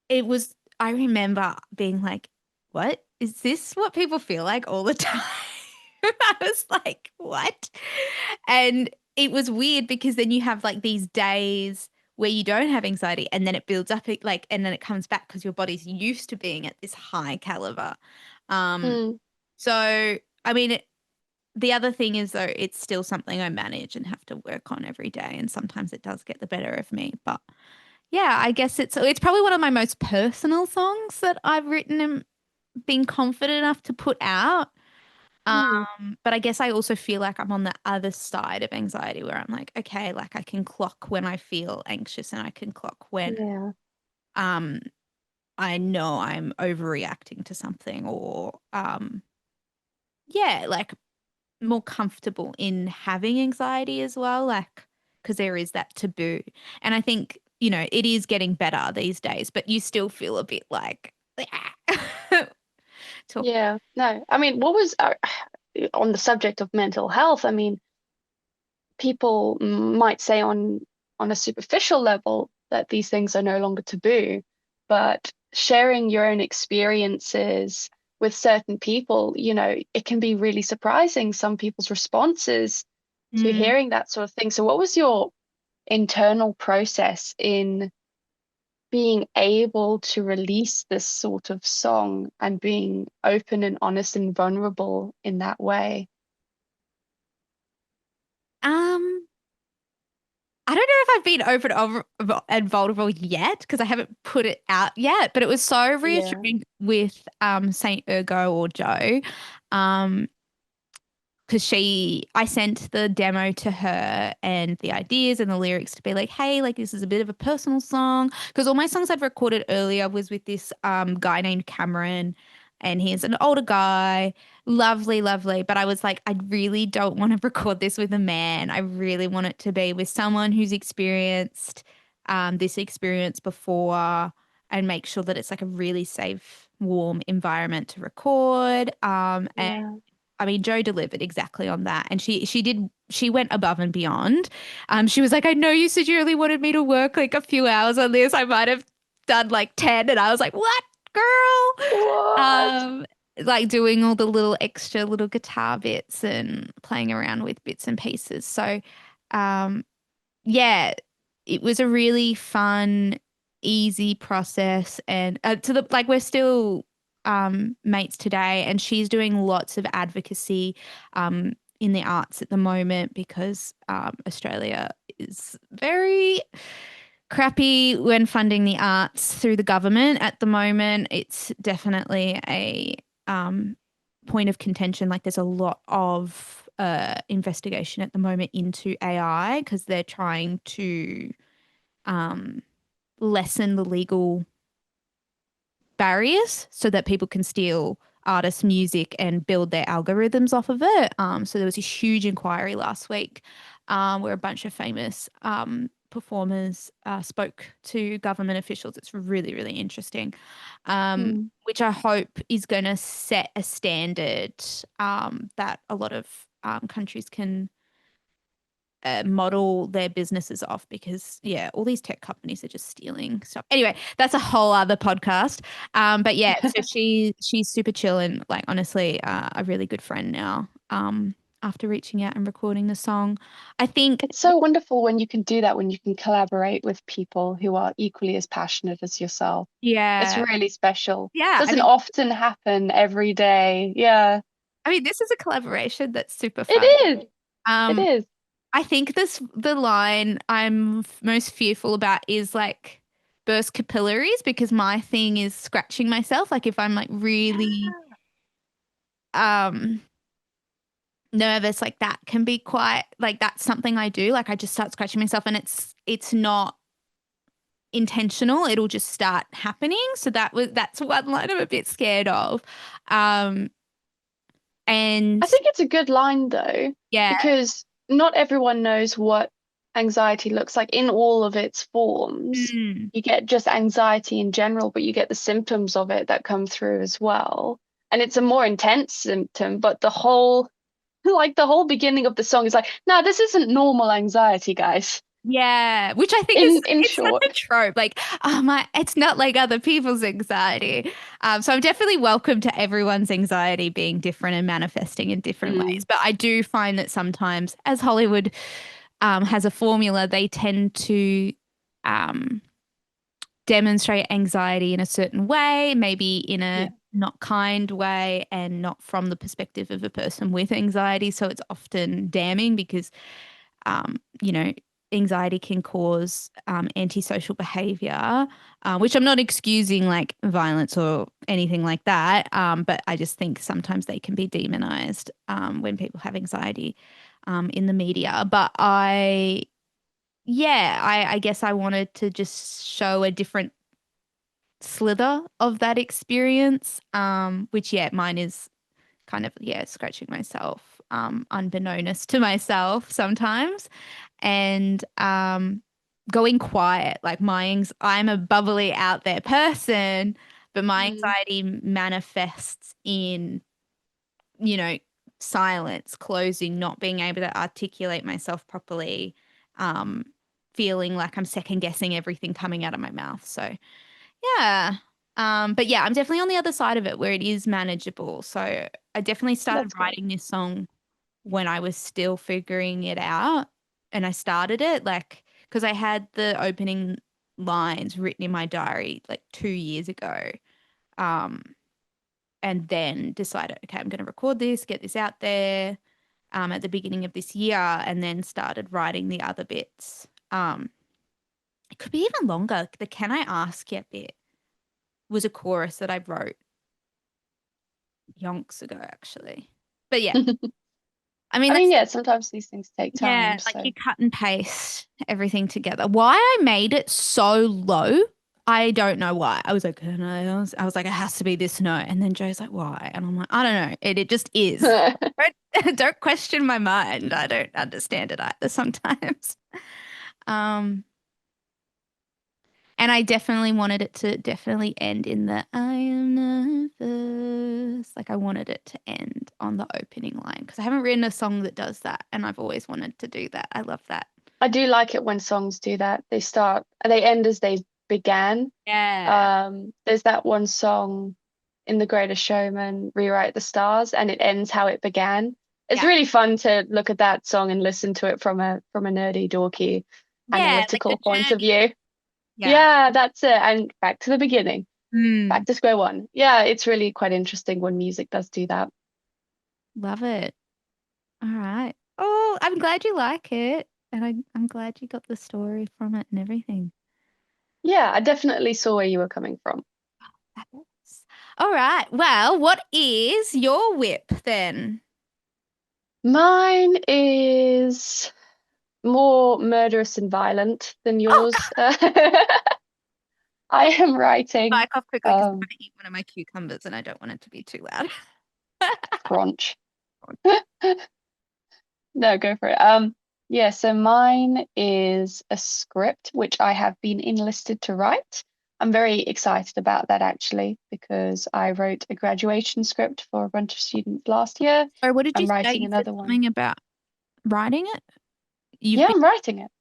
It was I remember being like, what? Is this what people feel like all the time? I was like, what? And it was weird because then you have like these days where you don't have anxiety and then it builds up like and then it comes back because your body's used to being at this high caliber. Um, Mm, so I mean the other thing is though it's still something I manage and have to work on every day and sometimes it does get the better of me. But yeah, I guess it's probably one of my most personal songs that I've written and been confident enough to put out. mm, But I guess I also feel like I'm on the other side of anxiety where I'm like, okay, like I can clock when I feel anxious and I can clock when yeah. um I know I'm overreacting to something or yeah, like more comfortable in having anxiety as well, like because there is that taboo. And I think, it is getting better these days, but you still feel a bit like talk. Yeah. No, I mean, what was on the subject of mental health? I mean, people might say on a superficial level that these things are no longer taboo, but sharing your own experiences with certain people, it can be really surprising, some people's responses to Mm. hearing that sort of thing. So what was your internal process in being able to release this sort of song and being open and honest and vulnerable in that way? Um I don't know if I've been open and vulnerable yet because I haven't put it out yet, but it was so Yeah. reassuring with Saint Ergo or Joe. Um, because I sent the demo to her and the ideas and the lyrics to be like, hey, like this is a bit of a personal song. Because all my songs I'd recorded earlier was with this guy named Cameron, and he's an older guy, lovely, lovely. But I was like, I really don't want to record this with a man. I really want it to be with someone who's experienced this experience before, and make sure that it's like a really safe, warm environment to record. And Yeah. I mean, Joe delivered exactly on that. And she went above and beyond. She was like, I know you said you only wanted me to work like a few hours on this. I might have done like 10. And I was like, what, girl? What? Um, like doing all the little extra little guitar bits and playing around with bits and pieces. So, um, yeah, it was a really fun, easy process. And to the like, we're still mates today, and she's doing lots of advocacy in the arts at the moment because Australia is very crappy when funding the arts through the government at the moment. It's definitely a point of contention. Like there's a lot of investigation at the moment into AI because they're trying to um, lessen the legal barriers so that people can steal artists' music and build their algorithms off of it. So there was a huge inquiry last week where a bunch of famous performers spoke to government officials. It's really, really interesting, Hmm. which I hope is going to set a standard that a lot of countries can model their businesses off because yeah, all these tech companies are just stealing stuff. Anyway, that's a whole other podcast. But yeah, so she's super chill and like honestly, a really good friend now. After reaching out and recording the song, I think It's so wonderful when you can do that, when you can collaborate with people who are equally as passionate as yourself. It's yeah, really special. yeah. Doesn't often happen every day. Yeah, I mean, this is a collaboration that's super it fun. is. It Um, is. I think the line I'm most fearful about is like burst capillaries because my thing is scratching myself. Like if I'm like really um nervous, like that can be quite like that's something I do. Like I just start scratching myself and it's not intentional. It'll just start happening. So that's one line I'm a bit scared of. Um And I think it's a good line though, yeah, because not everyone knows what anxiety looks like in all of its forms. mm, You get just anxiety in general, but you get the symptoms of it that come through as well. And it's a more intense symptom, but the whole like the whole beginning of the song is like, no, this isn't normal anxiety, guys. yeah, which I think is In it's such short. a trope. Like, oh my, it's not like other people's anxiety. So I'm definitely welcome to everyone's anxiety being different and manifesting in different ways. Mm, But I do find that sometimes, as Hollywood has a formula, they tend to um, demonstrate anxiety in a certain way, maybe in yeah. a not kind way and not from the perspective of a person with anxiety. So it's often damning because, you know, anxiety can cause antisocial behavior, which I'm not excusing like violence or anything like that. But I just think sometimes they can be demonized when people have anxiety in the media. But I guess I wanted to just show a different slither of that experience, which, yeah, mine is kind of, yeah, scratching myself, unbeknownst to myself sometimes, and going quiet. Like I'm a bubbly out there person, but my Mm, anxiety manifests in, you know, silence, closing, not being able to articulate myself properly, um, feeling like I'm second guessing everything coming out of my mouth. So, yeah. But yeah, I'm definitely on the other side of it where it is manageable. So I definitely started that's great. writing this song when I was still figuring it out. And I started it like, because I had the opening lines written in my diary like 2 years ago. Um, and then decided, okay, I'm going to record this, get this out there at the beginning of this year, and then started writing the other bits. It could be even longer. The Can I Ask Yet bit was a chorus that I wrote yonks ago, actually. But yeah, I mean, I mean, that's, yeah, sometimes these things take yeah, time, like you so cut and paste everything together. Why I made it so low, I don't know why. I was like, I was like, it has to be this note. And then Joe's like, why? And I'm like, I don't know. It just is. Don't question my mind. I don't understand it either sometimes. Um, And I definitely wanted it to definitely end in the I am nervous. Like I wanted it to end on the opening line because I haven't written a song that does that. And I've always wanted to do that. I love that. I do like it when songs do that. They end as they began. Yeah. There's that one song in The Greatest Showman, Rewrite the Stars, and it ends how it began. It's Yeah. really fun to look at that song and listen to it from a nerdy, dorky, Yeah. Like the analytical point of journey. view. Yeah. Yeah, that's it. And back to the beginning, Mm, back to square one. Yeah, it's really quite interesting when music does do that. love it. All right. Oh, I'm glad you like it. And I'm glad you got the story from it and everything. Yeah, I definitely saw where you were coming from. Fabulous. All right. Well, what is your whip then? Mine is more murderous and violent than Oh, yours. I am writing bike off quickly because I'm um going to eat one of my cucumbers and I don't want it to be too loud. crunch. No, go for it. Yeah, so mine is a script which I have been enlisted to write. I'm very excited about that actually because I wrote a graduation script for a bunch of students last year. Or what did you I'm say? writing You said another one. something about writing it? You've Yeah, been I'm writing it.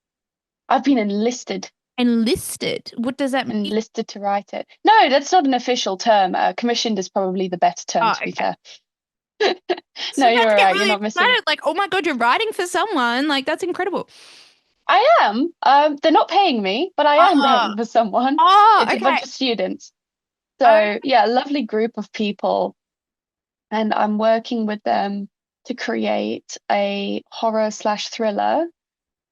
I've been enlisted. What does that mean? enlisted to write it. No, that's not an official term. Commissioned is probably the better term, Oh, to be okay. fair. So No, about you're to all get right. You're really not missing. excited. Like, oh my God, you're writing for someone. Like, that's incredible. I am. They're not paying me, but I am Oh, writing for someone. oh, It's a bunch okay. of students. Oh, So yeah, a lovely group of people, and I'm working with them to create a horror slash thriller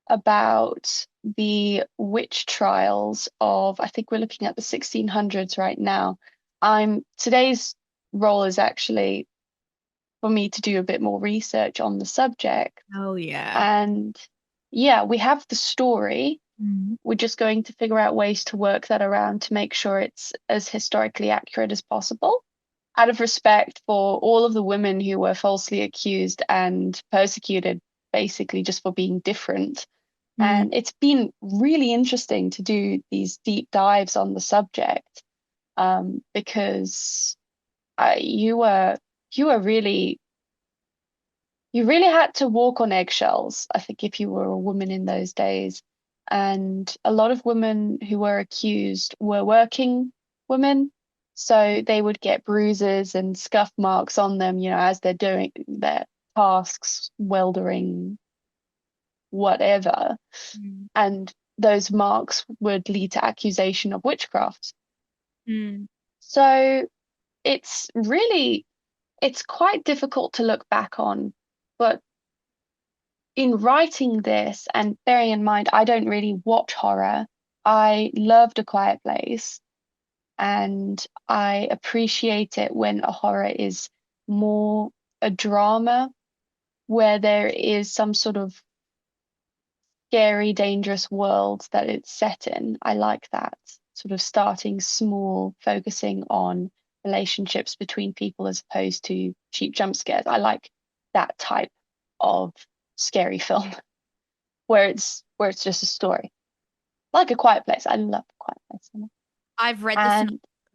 about the witch trials of, I think we're looking at the 1600s right now. Today's role is actually for me to do a bit more research on the subject. oh yeah. And yeah, we have the story. Mm. We're just going to figure out ways to work that around to make sure it's as historically accurate as possible. out of respect for all of the women who were falsely accused and persecuted, basically just for being different. And it's been really interesting to do these deep dives on the subject, because you were really, you really had to walk on eggshells, I think, if you were a woman in those days. And a lot of women who were accused were working women. So they would get bruises and scuff marks on them, as they're doing their tasks, weldering, whatever. Mm. And those marks would lead to accusation of witchcraft. Mm. So it's quite difficult to look back on. But in writing this, and bearing in mind, I don't really watch horror, I loved A Quiet Place, and I appreciate it when a horror is more a drama where there is some sort of scary, dangerous world that it's set in. I like that sort of starting small, focusing on relationships between people as opposed to cheap jump scares. I like that type of scary film where it's just a story. Like A Quiet Place. I love A Quiet Place. I've read the And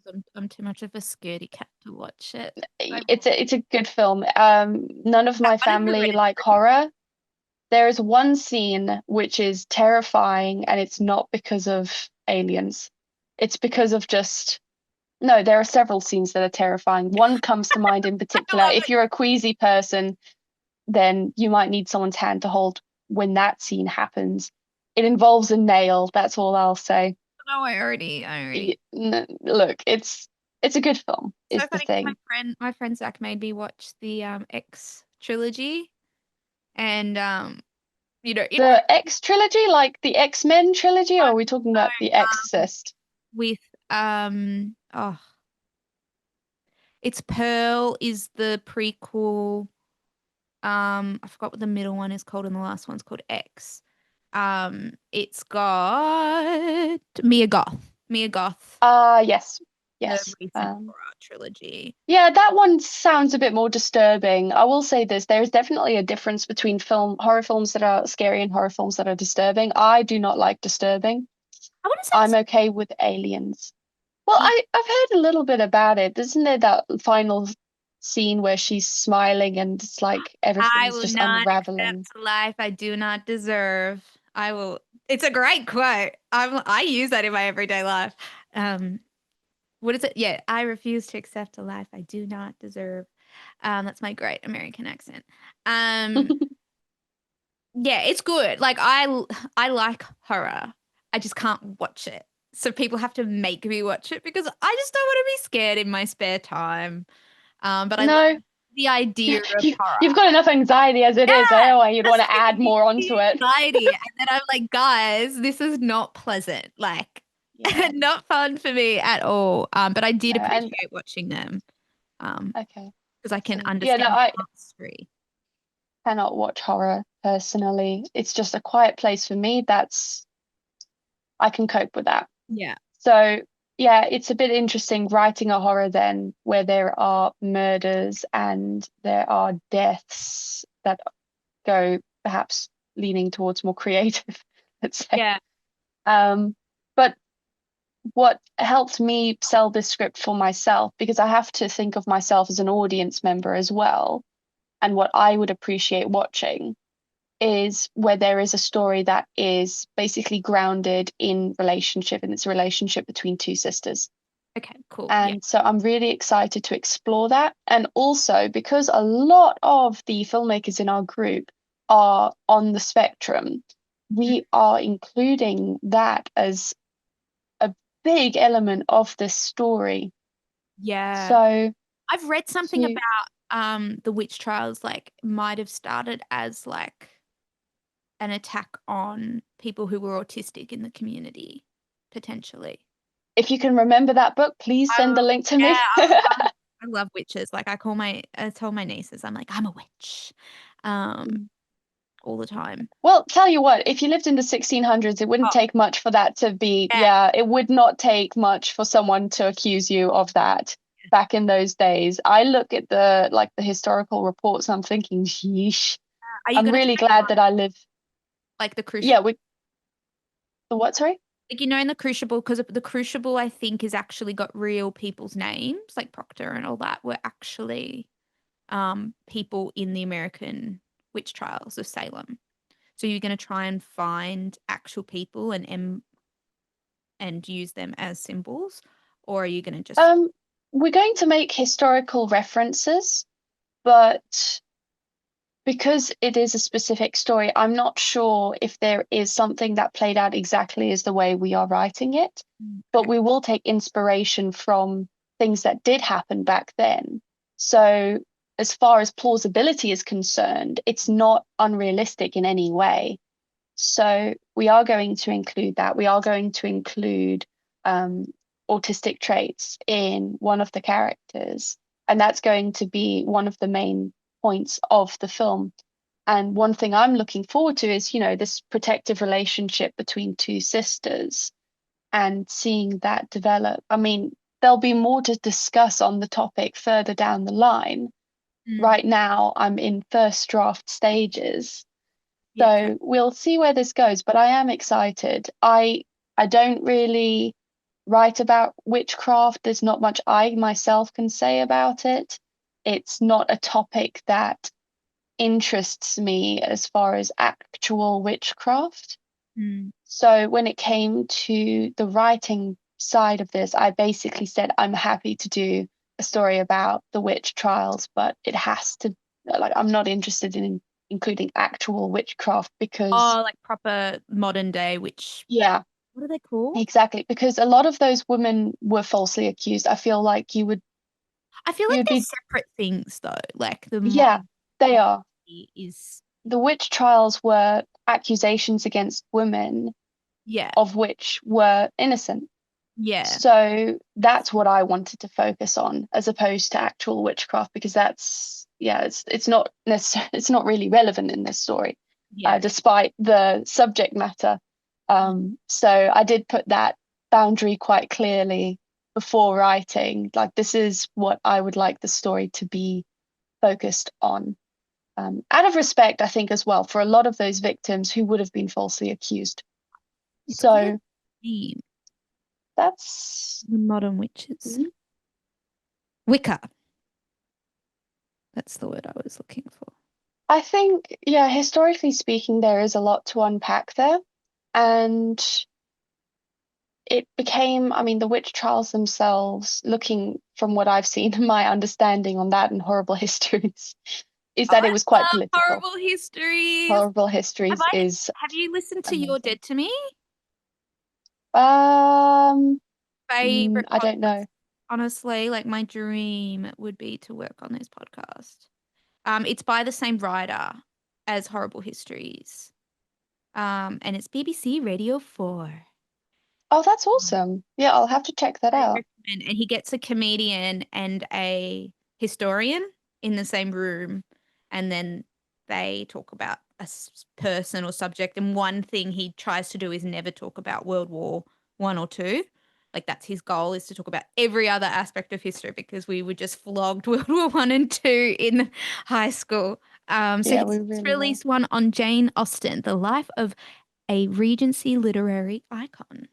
synopsis. I'm too much of a scaredy cat to watch it. it's a good film. None of my What have you family read? like horror. There is one scene which is terrifying, and it's not because of aliens. It's because of just no, there are several scenes that are terrifying. One comes to mind in particular. love If you're a queasy person, then you might need someone's hand to hold when that scene happens. It involves a nail, that's all I'll say. No, I already. Look, it's a good film, So is the funny 'cause thing. my friend Zach made me watch the X trilogy, and it already The X trilogy, like the X-Men trilogy, or are we talking about The Exorcist? with oh, it's Pearl is the prequel. I forgot what the middle one is called, and the last one's called X. It's got Mia Goth, Yes, the yes. recent horror trilogy. Yeah, that one sounds a bit more disturbing. I will say this, there is definitely a difference between horror films that are scary and horror films that are disturbing. I do not like disturbing. I want to I'm say okay with aliens. Well, it's I've heard a little bit about it. Isn't there that final scene where she's smiling and it's like I everything's will just not unraveling? accept life I do not deserve. I will. It's a great quote. I use that in my everyday life. Um, what is it? Yeah, I refuse to accept a life I do not deserve. That's my great American accent. Um, yeah, it's good. Like I like horror. I just can't watch it. So people have to make me watch it because I just don't want to be scared in my spare time. But I love No, the idea of you've horror. got enough anxiety as it is. I don't Yeah, know why you'd want just to give add me more onto the it. anxiety. And then I'm like, guys, this is not pleasant. Like, Yeah, not fun for me at all. But I did no, and appreciate watching them. okay. Because I can See. Yeah, no, understand I the artistry. cannot watch horror personally. It's just A Quiet Place for me. I can cope with that. Yeah. So, yeah, it's a bit interesting writing a horror then where there are murders and there are deaths that go perhaps leaning towards more creative, let's say. Yeah. But what helped me sell this script for myself, because I have to think of myself as an audience member as well, and what I would appreciate watching is where there is a story that is basically grounded in relationship, and it's a relationship between two sisters. Okay, cool. Yeah. And so I'm really excited to explore that. And also because a lot of the filmmakers in our group are on the spectrum, we are including that as a big element of this story. Yeah. So I've read something to about the witch trials like might have started as like an attack on people who were autistic in the community, potentially. if you can remember that book, please I send the will, link to yeah, me. I love witches. Like I tell my nieces, I'm like, I'm a witch, um, all the time. Well, tell you what, if you lived in the 1600s, it wouldn't Oh, take much for that to be, yeah, yeah, it would not take much for someone to accuse you of that. back in those days. I look at the historical reports and I'm thinking, yeesh. Are you I'm gonna really try glad that I live. like the Yeah, crucible? we the what, sorry? Like in the crucible, because the crucible I think is actually got real people's names, like Proctor and all that were actually people in the American witch trials of Salem. So you're gonna try and find actual people and use them as symbols, or are you gonna just Um, we're going to make historical references, but because it is a specific story, I'm not sure if there is something that played out exactly as the way we are writing it, but okay. we will take inspiration from things that did happen back then. So, as far as plausibility is concerned, it's not unrealistic in any way. So, we are going to include that. We are going to include um, autistic traits in one of the characters, and that's going to be one of the main points of the film. And one thing I'm looking forward to is, this protective relationship between two sisters and seeing that develop. I mean, there'll be more to discuss on the topic further down the line. Mm. Right now, I'm in first draft stages. Yeah, okay. So we'll see where this goes, but I am excited. I don't really write about witchcraft. There's not much I myself can say about it. It's not a topic that interests me as far as actual witchcraft. Mm. So when it came to the writing side of this, I basically said I'm happy to do a story about the witch trials, but it has to, like, I'm not interested in including actual witchcraft because, Oh, like proper modern day witch. yeah, What are they called? exactly. Because a lot of those women were falsely accused. I feel like I feel you like would they're be, separate things though. Like the yeah, modern they are. is The witch trials were accusations against women yeah, of which were innocent. yeah, So that's what I wanted to focus on as opposed to actual witchcraft because it's not necessarily it's not really relevant in this story, yeah. despite the subject matter. So I did put that boundary quite clearly before writing. Like this is what I would like the story to be focused on. Out of respect, I think as well for a lot of those victims who would have been falsely accused. It's a weird So name. that's. The modern witches. Mhm. Wicca. That's the word I was looking for. I think, yeah, historically speaking, there is a lot to unpack there. And it became, I mean, the witch trials themselves, looking from what I've seen, my understanding on that and horrible histories, is that I it was quite love political. horrible histories. Horrible Have histories I is have you listened to You're amazing. Dead to Me? Um, Favorite I don't podcast. know. Honestly, like my dream would be to work on this podcast. It's by the same writer as Horrible Histories. And it's BBC Radio 4. Oh, that's awesome. Yeah, I'll have to check that I out. recommend. And he gets a comedian and a historian in the same room, and then they talk about a person or subject. And one thing he tries to do is never talk about World War One or Two. Like that's his goal is to talk about every other aspect of history because we were just flogged World War One and Two in high school. So Yeah, he's we just really were. released one on Jane Austen, the life of a Regency literary icon.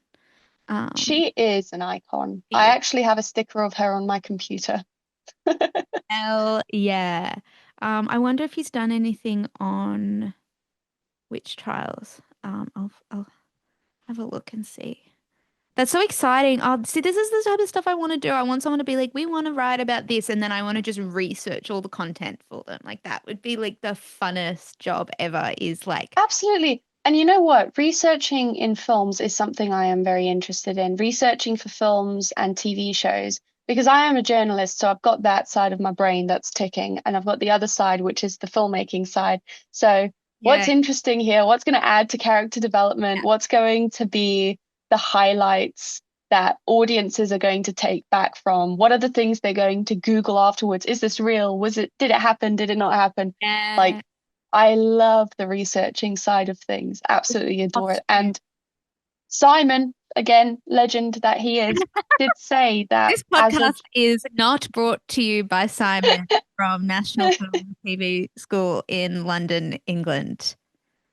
Um, She is an icon. I he is actually have a sticker of her on my computer. hell yeah. I wonder if he's done anything on witch trials. I'll have a look and see. That's so exciting. Oh, see, this is the type of stuff I want to do. I want someone to be like, we want to write about this, and then I want to just research all the content for them. Like that would be like the funnest job ever. Is like, Absolutely. And you know what? Researching in films is something I am very interested in. Researching for films and TV shows, because I am a journalist, so I've got that side of my brain that's ticking, and I've got the other side, which is the filmmaking side. So, what's yeah, interesting here? What's going to add to character development? What's going to be the highlights that audiences are going to take back from? What are the things they're going to Google afterwards? Is this real? Did it happen? Did it not happen? yeah. Like, I love the researching side of things. The Absolutely adore it. costume. And Simon, again, legend that he is, did say that This as a podcast is not brought to you by Simon from National Film and TV School in London, England.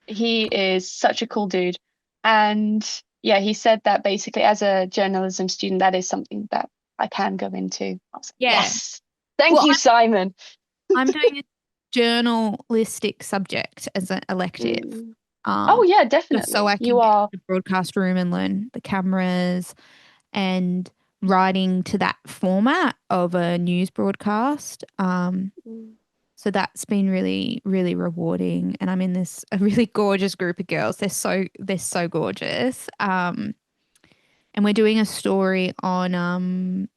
he is such a cool dude. And yeah, he said that basically as a journalism student, that is something that I can go into. I was like, Yeah. yes, thank Well, you, Simon. I'm doing a journalistic subject as an elective. Mm. Oh yeah, Just so definitely. I can You get are. to the broadcast room and learn the cameras and writing to that format of a news broadcast. Mm. So that's been really, really rewarding. And I'm in this a really gorgeous group of girls. They're so gorgeous. And we're doing a story on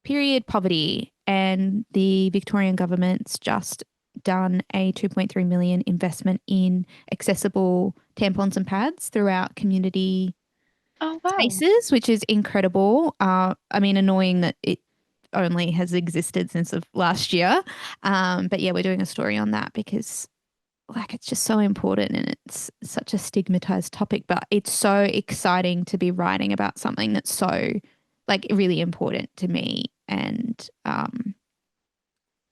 period poverty, and the Victorian government's just done a 2.3 million investment in accessible tampons and pads throughout community Oh wow. spaces, which is incredible. I mean, annoying that it only has existed since of last year. But yeah, we're doing a story on that because like it's just so important and it's such a stigmatized topic, but it's so exciting to be writing about something that's so like really important to me and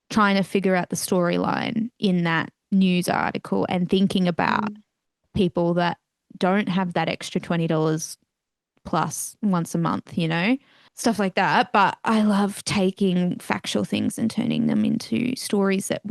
trying to figure out the storyline in that news article and thinking about Mm. people that don't have that extra $20 plus once a month, stuff like that. But I love taking factual things and turning them into stories that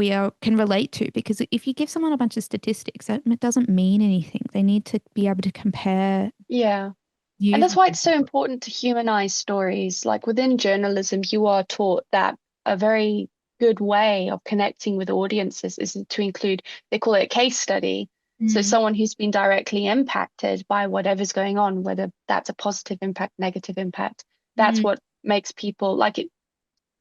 can relate to. Because if you give someone a bunch of statistics, it doesn't mean anything. They need to be able to compare Yeah. And views that's with why it's so people. important to humanize stories. Like within journalism, you are taught that a very good way of connecting with audiences is to include, they call it a case study. So Mm, someone who's been directly impacted by whatever's going on, whether that's a positive impact, negative impact, that's mm, what makes people like it.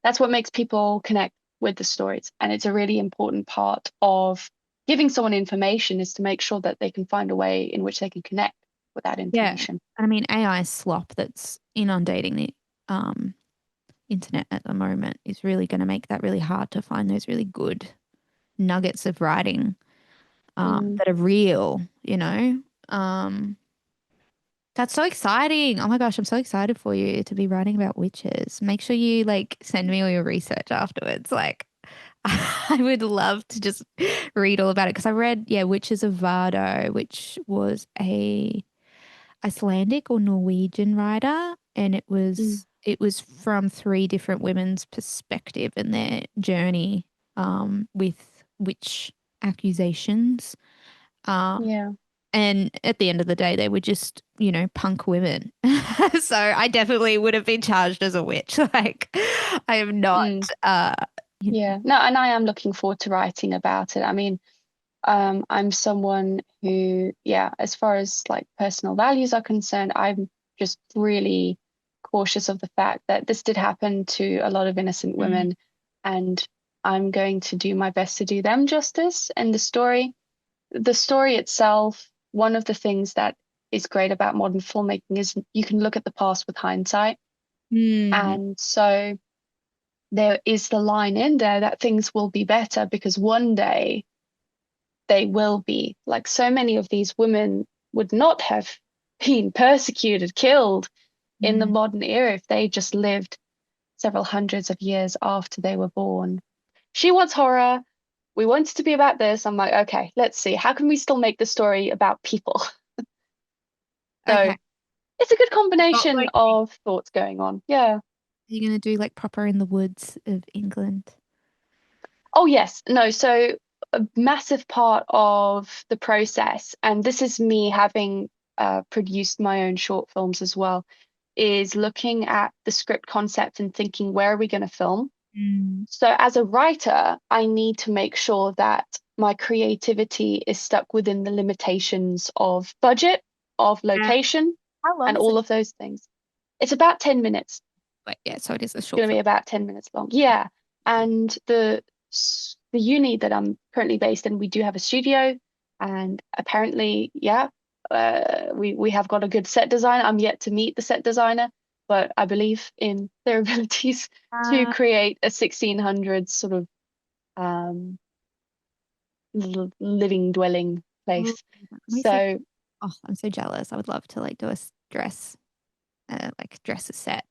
That's what makes people connect with the stories. And it's a really important part of giving someone information is to make sure that they can find a way in which they can connect with that yeah. information. And I mean, AI slop that's inundating the um, internet at the moment is really going to make that really hard to find those really good nuggets of writing Mm. that are real, Um, That's so exciting. Oh my gosh, I'm so excited for you to be writing about witches. Make sure you like send me all your research afterwards. Like I would love to just read all about it because I read, yeah, Witches of Vardo, which was a Icelandic or Norwegian writer, and it Mm. was it was from three different women's perspective and their journey with witch accusations. Um, Yeah. and at the end of the day, they were just, punk women. So I definitely would have been charged as a witch. Like, I am not, Mm. uh, you know, Yeah. No, and I am looking forward to writing about it. I mean, I'm someone who, yeah, as far as like personal values are concerned, I'm just really cautious of the fact that this did happen to a lot of innocent mm, women, and I'm going to do my best to do them justice. And the story itself, one of the things that is great about modern filmmaking is you can look at the past with hindsight. mm, And so there is the line in there that things will be better because one day they will be. Like so many of these women would not have been persecuted, killed in the mm. modern era if they just lived several hundreds of years after they were born. She wants horror. We want it to be about this. I'm like, okay, let's see. How can we still make the story about people? So Okay. it's a good Thought combination provoking. of thoughts going on. Yeah. Are you going to do like proper in the woods of England? Oh, yes. No, so a massive part of the process, and this is me having produced my own short films as well, is looking at the script concept and thinking, where are we going to film? Mm. So, as a writer, I need to make sure that my creativity is stuck within the limitations of budget, of Yeah. location, How long and is it? all of those things. It's about 10 minutes. Wait, yeah, so it is a It's short going to film. be about 10 minutes long. Yeah. And the uni that I'm currently based in, we do have a studio, and apparently, yeah, we have got a good set designer. I'm yet to meet the set designer, but I believe in their abilities to Uh, create a 1600s sort of um, living dwelling oh, place. let me see. So Oh, I'm so jealous. I would love to like do a dress, like dresser set.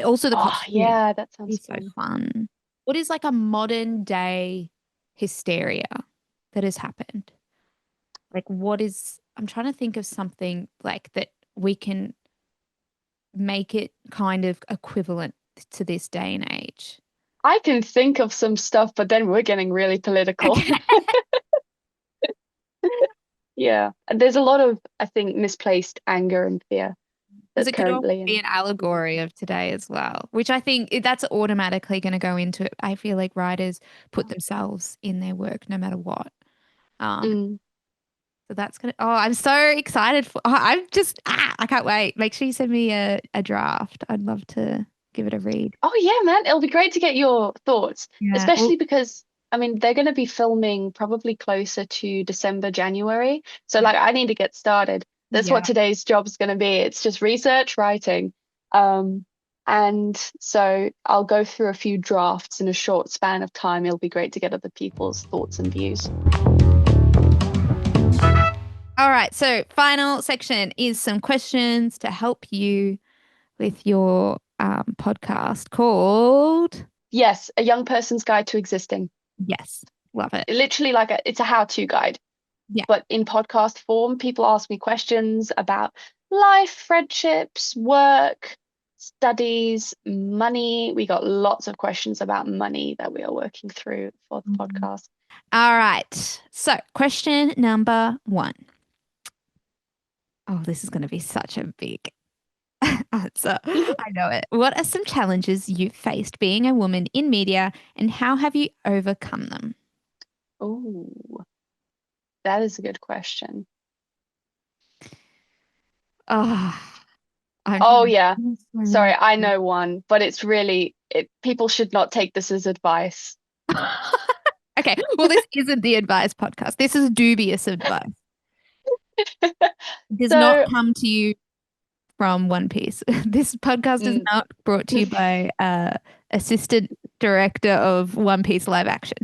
Also, the Oh, costume yeah, that sounds is so fun. fun. What is like a modern day hysteria that has happened? Like, what is, I'm trying to think of something like that we can make it kind of equivalent to this day and age. I can think of some stuff, but then we're getting really political. Okay. Yeah. And there's a lot of, I think, misplaced anger and fear Because that's it could also currently be in. an allegory of today as well, which I think that's automatically going to go into it. I feel like writers put themselves in their work no matter what. Um, Mm. so that's gonna. Oh, I'm so excited for. Oh, I'm just. I can't wait. Make sure you send me a draft. I'd love to give it a read. Oh, yeah, man. It'll be great to get your thoughts, Yeah. Well, especially because, I mean, they're going to be filming probably closer to December, January. So, yeah. like, I need to get started. That's what Yeah. today's job's going to be. It's just research, writing. Um, and so I'll go through a few drafts in a short span of time. It'll be great to get other people's thoughts and views. All right. So, final section is some questions to help you with your podcast called. Yes, A Young Person's Guide to Existing. Yes. Love it. Literally, like, it's a how-to guide. Yeah. But in podcast form, people ask me questions about life, friendships, work, studies, money. We got lots of questions about money that we are working through for the Mhm. podcast. All right. So, question number 1. Oh, this is going to be such a big answer. I know it. What are some challenges you've faced being a woman in media and how have you overcome them? Oh, that is a good question. Oh, I'm Oh, trying to yeah. think of so Sorry, many. I know one, but it's really people should not take this as advice. Okay. Well, this isn't the advice podcast. This is dubious advice. It does not So, come to you from One Piece. This podcast is mm, not brought to you by assistant director of One Piece live action.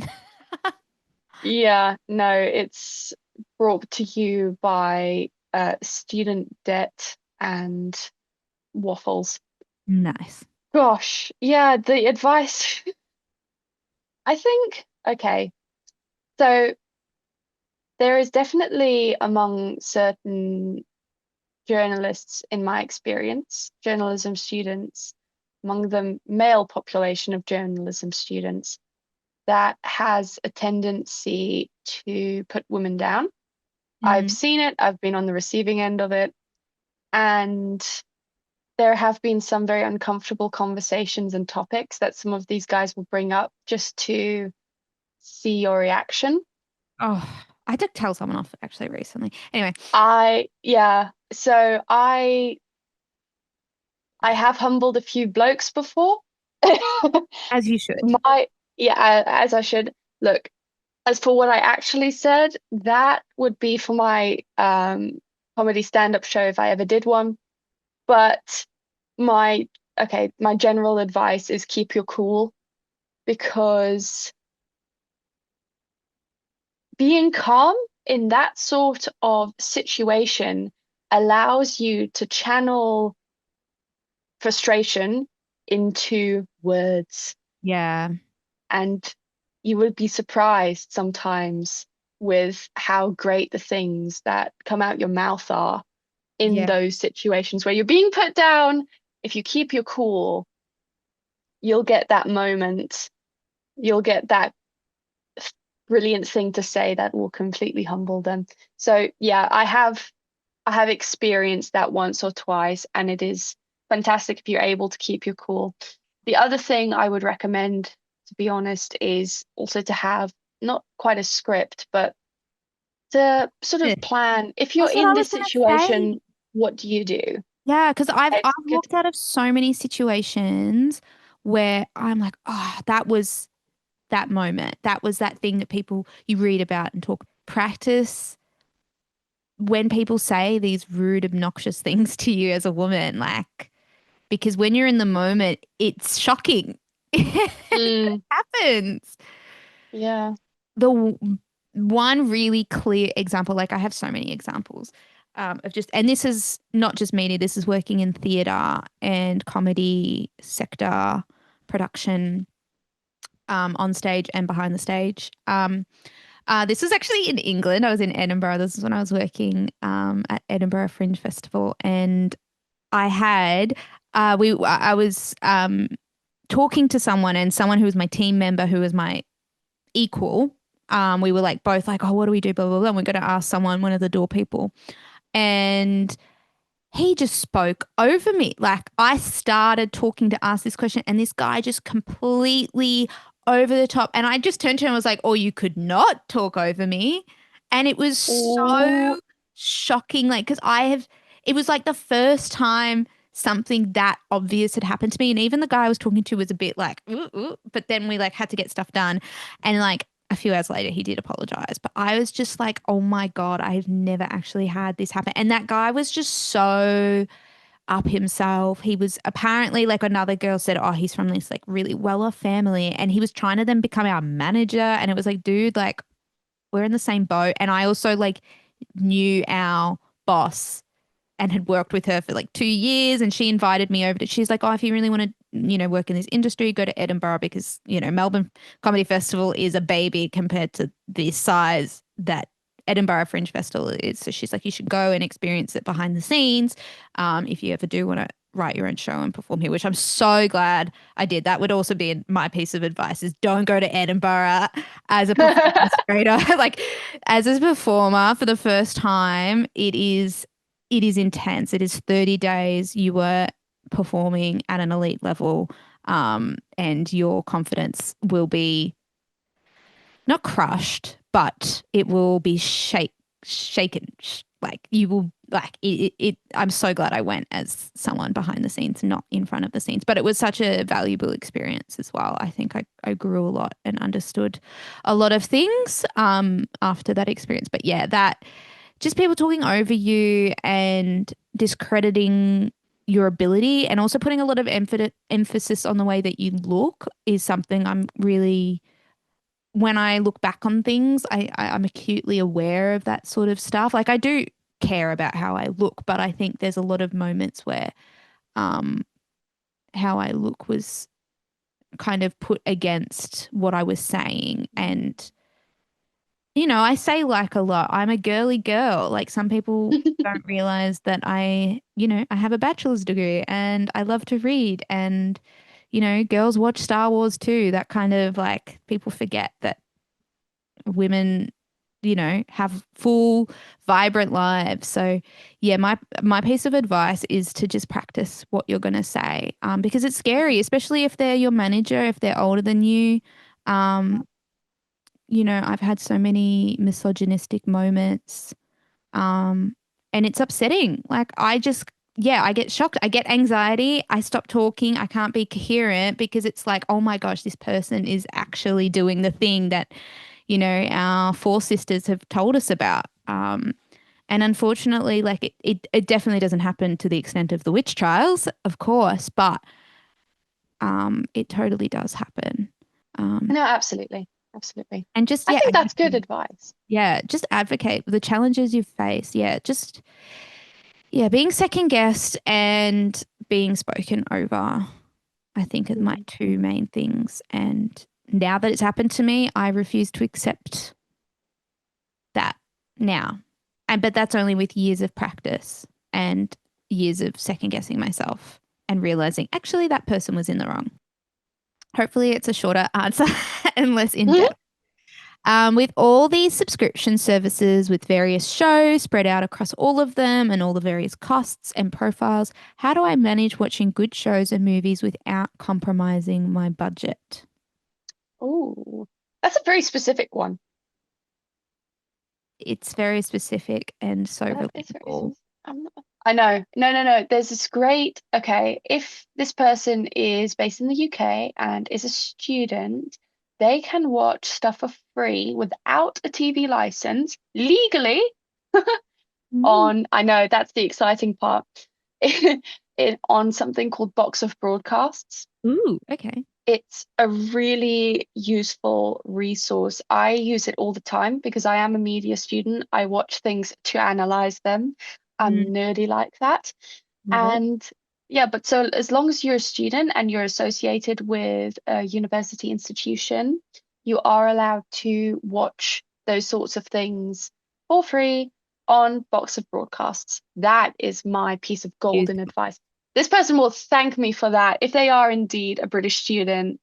yeah, no, it's brought to you by student debt and waffles. Nice. Gosh, yeah, the advice. I think, okay, so there is definitely among certain journalists in my experience, journalism students, among the male population of journalism students, that has a tendency to put women down. I've Mm. seen it, I've been on the receiving end of it, and there have been some very uncomfortable conversations and topics that some of these guys will bring up just to see your reaction. Oh, I did tell someone off actually recently. Anyway, Yeah, so I have humbled a few blokes before. as you should. My yeah, as I should. Look, as for what I actually said, that would be for my comedy stand-up show if I ever did one. But my my general advice is keep your cool because being calm in that sort of situation allows you to channel frustration into words. Yeah. And you would be surprised sometimes with how great the things that come out your mouth are in Yeah. those situations where you're being put down. If you keep your cool, you'll get that moment, you'll get that brilliant thing to say that will completely humble them. So yeah, I have experienced that once or twice, and it is fantastic if you're able to keep your cool. The other thing I would recommend, to be honest, is also to have not quite a script, but to sort of Good. plan. If you're That's what in I was this gonna say. situation, what do you do? Yeah, because I've It's good. walked out of so many situations where I'm like, oh, that was that moment. That was that thing that people you read about and talk. Practice when people say these rude, obnoxious things to you as a woman, like because when you're in the moment, it's shocking. It Mm, happens. yeah. The one really clear example, like I have so many examples. of just, and this is not just media, this is working in theatre and comedy sector production, on stage and behind the stage. This was actually in England. I was in Edinburgh. This is when I was working at Edinburgh Fringe Festival, and I had I was talking to someone, and someone who was my team member, who was my equal. We were like both like, oh, what do we do? Blah blah blah. And we're going to ask someone, one of the door people, and he just spoke over me. Like I started talking to ask this question, and this guy just completely over the top. And I just turned to him and was like, "Oh, you could not talk over me." And it was Oh, so shocking. Like, because it was like the first time something that obvious had happened to me. And even the guy I was talking to was a bit like, ooh, ooh, but then we like had to get stuff done. And like, a few hours later, he did apologize. But I was just like, oh my God, I've never actually had this happen. And that guy was just so up himself. He was apparently, like, another girl said, oh, he's from this like really well-off family. And he was trying to then become our manager. And it was like, dude, like, we're in the same boat. And I also like knew our boss and had worked with her for like 2 years, and she invited me over to, she's like, oh, if you really want to, work in this industry, go to Edinburgh, because, Melbourne Comedy Festival is a baby compared to the size that Edinburgh Fringe Festival is. So she's like, you should go and experience it behind the scenes, if you ever do want to write your own show and perform here, which I'm so glad I did. That would also be my piece of advice, is don't go to Edinburgh as a performance creator. Like, as a performer for the first time, it is intense. It is 30 days. You were performing at an elite level, and your confidence will be not crushed, but it will be shaken. Like, you will, like, I'm so glad I went as someone behind the scenes, not in front of the scenes. But it was such a valuable experience as well. I think I grew a lot and understood a lot of things after that experience. But yeah, that just people talking over you and discrediting your ability, and also putting a lot of emphasis on the way that you look, is something I'm really, when I look back on things, I'm acutely aware of that sort of stuff. Like, I do care about how I look, but I think there's a lot of moments where um, how I look was kind of put against what I was saying. And I say like a lot. I'm a girly girl. Like, some people don't realize that I have a bachelor's degree and I love to read, and girls watch Star Wars too. That kind of, like, people forget that women, have full, vibrant lives. So yeah, my piece of advice is to just practice what you're going to say, because it's scary, especially if they're your manager, if they're older than you. Um, I've had so many misogynistic moments, um, and it's upsetting. Like, yeah, I get shocked. I get anxiety. I stop talking. I can't be coherent, because it's like, oh my gosh, this person is actually doing the thing that, our four sisters have told us about. And unfortunately, like, it definitely doesn't happen to the extent of the witch trials, of course, but it totally does happen. Um, no, absolutely. Absolutely. and just, I yeah, think that's good advocate. advice. Yeah, just advocate for the challenges you face. Yeah, just, yeah, being second guessed and being spoken over, I think, are my Mm. two main things. And now that it's happened to me, I refuse to accept that now. But that's only with years of practice and years of second guessing myself and realizing actually that person was in the wrong. Hopefully it's a shorter answer and less in Mhm. depth. With all these subscription services with various shows spread out across all of them and all the various costs and profiles, how do I manage watching good shows and movies without compromising my budget? Oh, that's a very specific one. It's very specific and so That is very relatable. specific. I know. No, no, no. There's this great, okay, if this person is based in the UK and is a student, they can watch stuff for free without a TV license legally Mm. on, I know that's the exciting part, on something called Box of Broadcasts. Ooh, okay. It's a really useful resource. I use it all the time because I am a media student. I watch things to analyze them. I'm Mm, nerdy like that. love it. And yeah, but so as long as you're a student and you're associated with a university institution, you are allowed to watch those sorts of things for free on Box of Broadcasts. That is my piece of Use golden advice. This person will thank me for that if they are indeed a British student.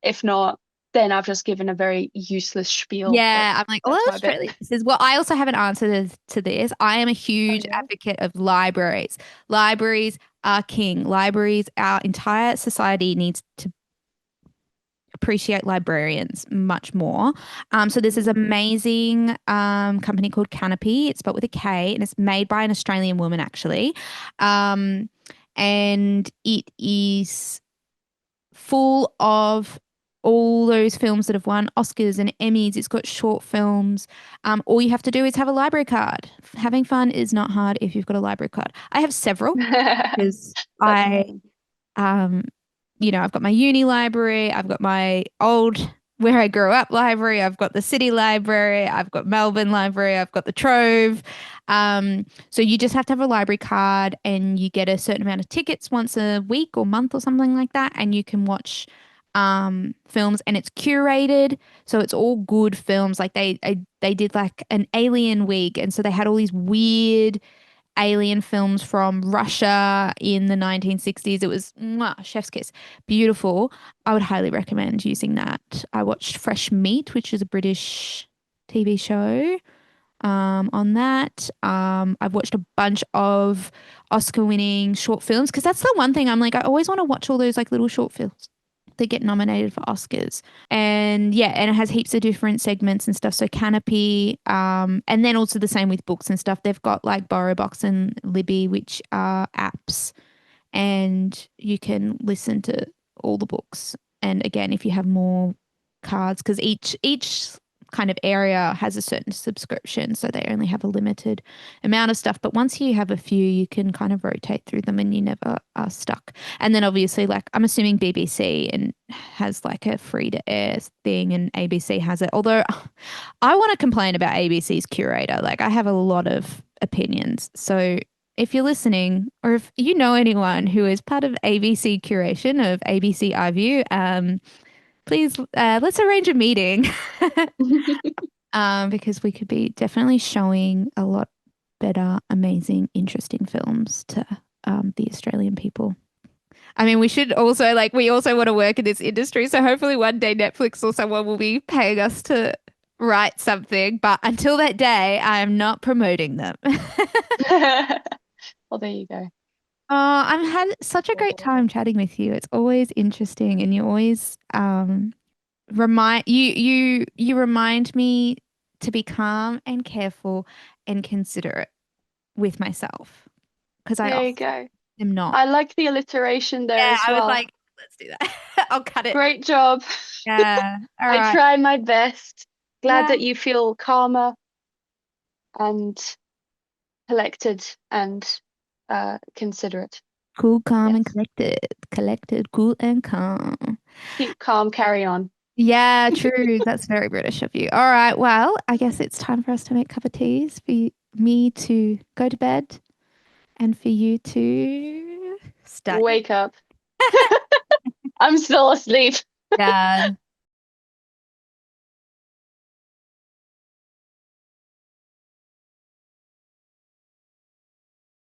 If not, then I've just given a very useless spiel, but Yeah, I'm like, well, that's my bit. Australia. This is well, I also have an answer to this. I am a Oh huge yeah. advocate of libraries. Libraries are king. Libraries, our entire society needs to appreciate librarians much more. So there's this Mm. amazing company called Canopy. It's spelled with a K, and it's made by an Australian woman actually. Um, and it is full of all those films that have won Oscars and Emmys. It's got short films. All you have to do is have a library card. Having fun is not hard if you've got a library card. I have several because That's I awesome. um, I've got my uni library, I've got my old where I grew up library, I've got the city library, I've got Melbourne library, I've got the Trove. So you just have to have a library card and you get a certain amount of tickets once a week or month or something like that, and you can watch films and it's curated. So it's all good films. Like they did like an Alien Week, and so they had all these weird alien films from Russia in the 1960s. It was mwah, chef's kiss. Beautiful. I would highly recommend using that. I watched Fresh Meat, which is a British TV show on that. I've watched a bunch of Oscar winning short films because that's the one thing I'm like, I always want to watch all those like little short films that get nominated for Oscars. And yeah, and it has heaps of different segments and stuff. So Canopy, and then also the same with books and stuff. They've got like BorrowBox and Libby, which are apps, and you can listen to all the books. And again, if you have more cards, because each kind of area has a certain subscription, so they only have a limited amount of stuff. But once you have a few, you can kind of rotate through them, and you never are stuck. And then obviously, like I'm assuming BBC and has like a free to air thing, and ABC has it. Although I want to complain about ABC's curator. Like I have a lot of opinions, so if you're listening, or if you know anyone who is part of ABC curation of ABC iView, please let's arrange a meeting because we could be definitely showing a lot better, amazing, interesting films to the Australian people. I mean, we should also like we also want to work in this industry, so hopefully one day Netflix or someone will be paying us to write something. But until that day, I am not promoting them. Well, there you go. I've had such a great time chatting with you. It's always interesting, and you always you remind me to be calm and careful and considerate with myself because I There you often go. am not. I like the alliteration there Yeah, as I was well. like, let's do that. I'll cut it. Great job. Yeah. All I right. try my best. Glad Yeah. that you feel calmer and collected and considerate. Cool, calm, and Yes. collected. Collected, cool, and calm. Keep calm, carry on. Yeah, true. That's very British of you. All right. Well, I guess it's time for us to make cup of teas for me to go to bed and for you to start your Wake up. I'm still asleep. yeah.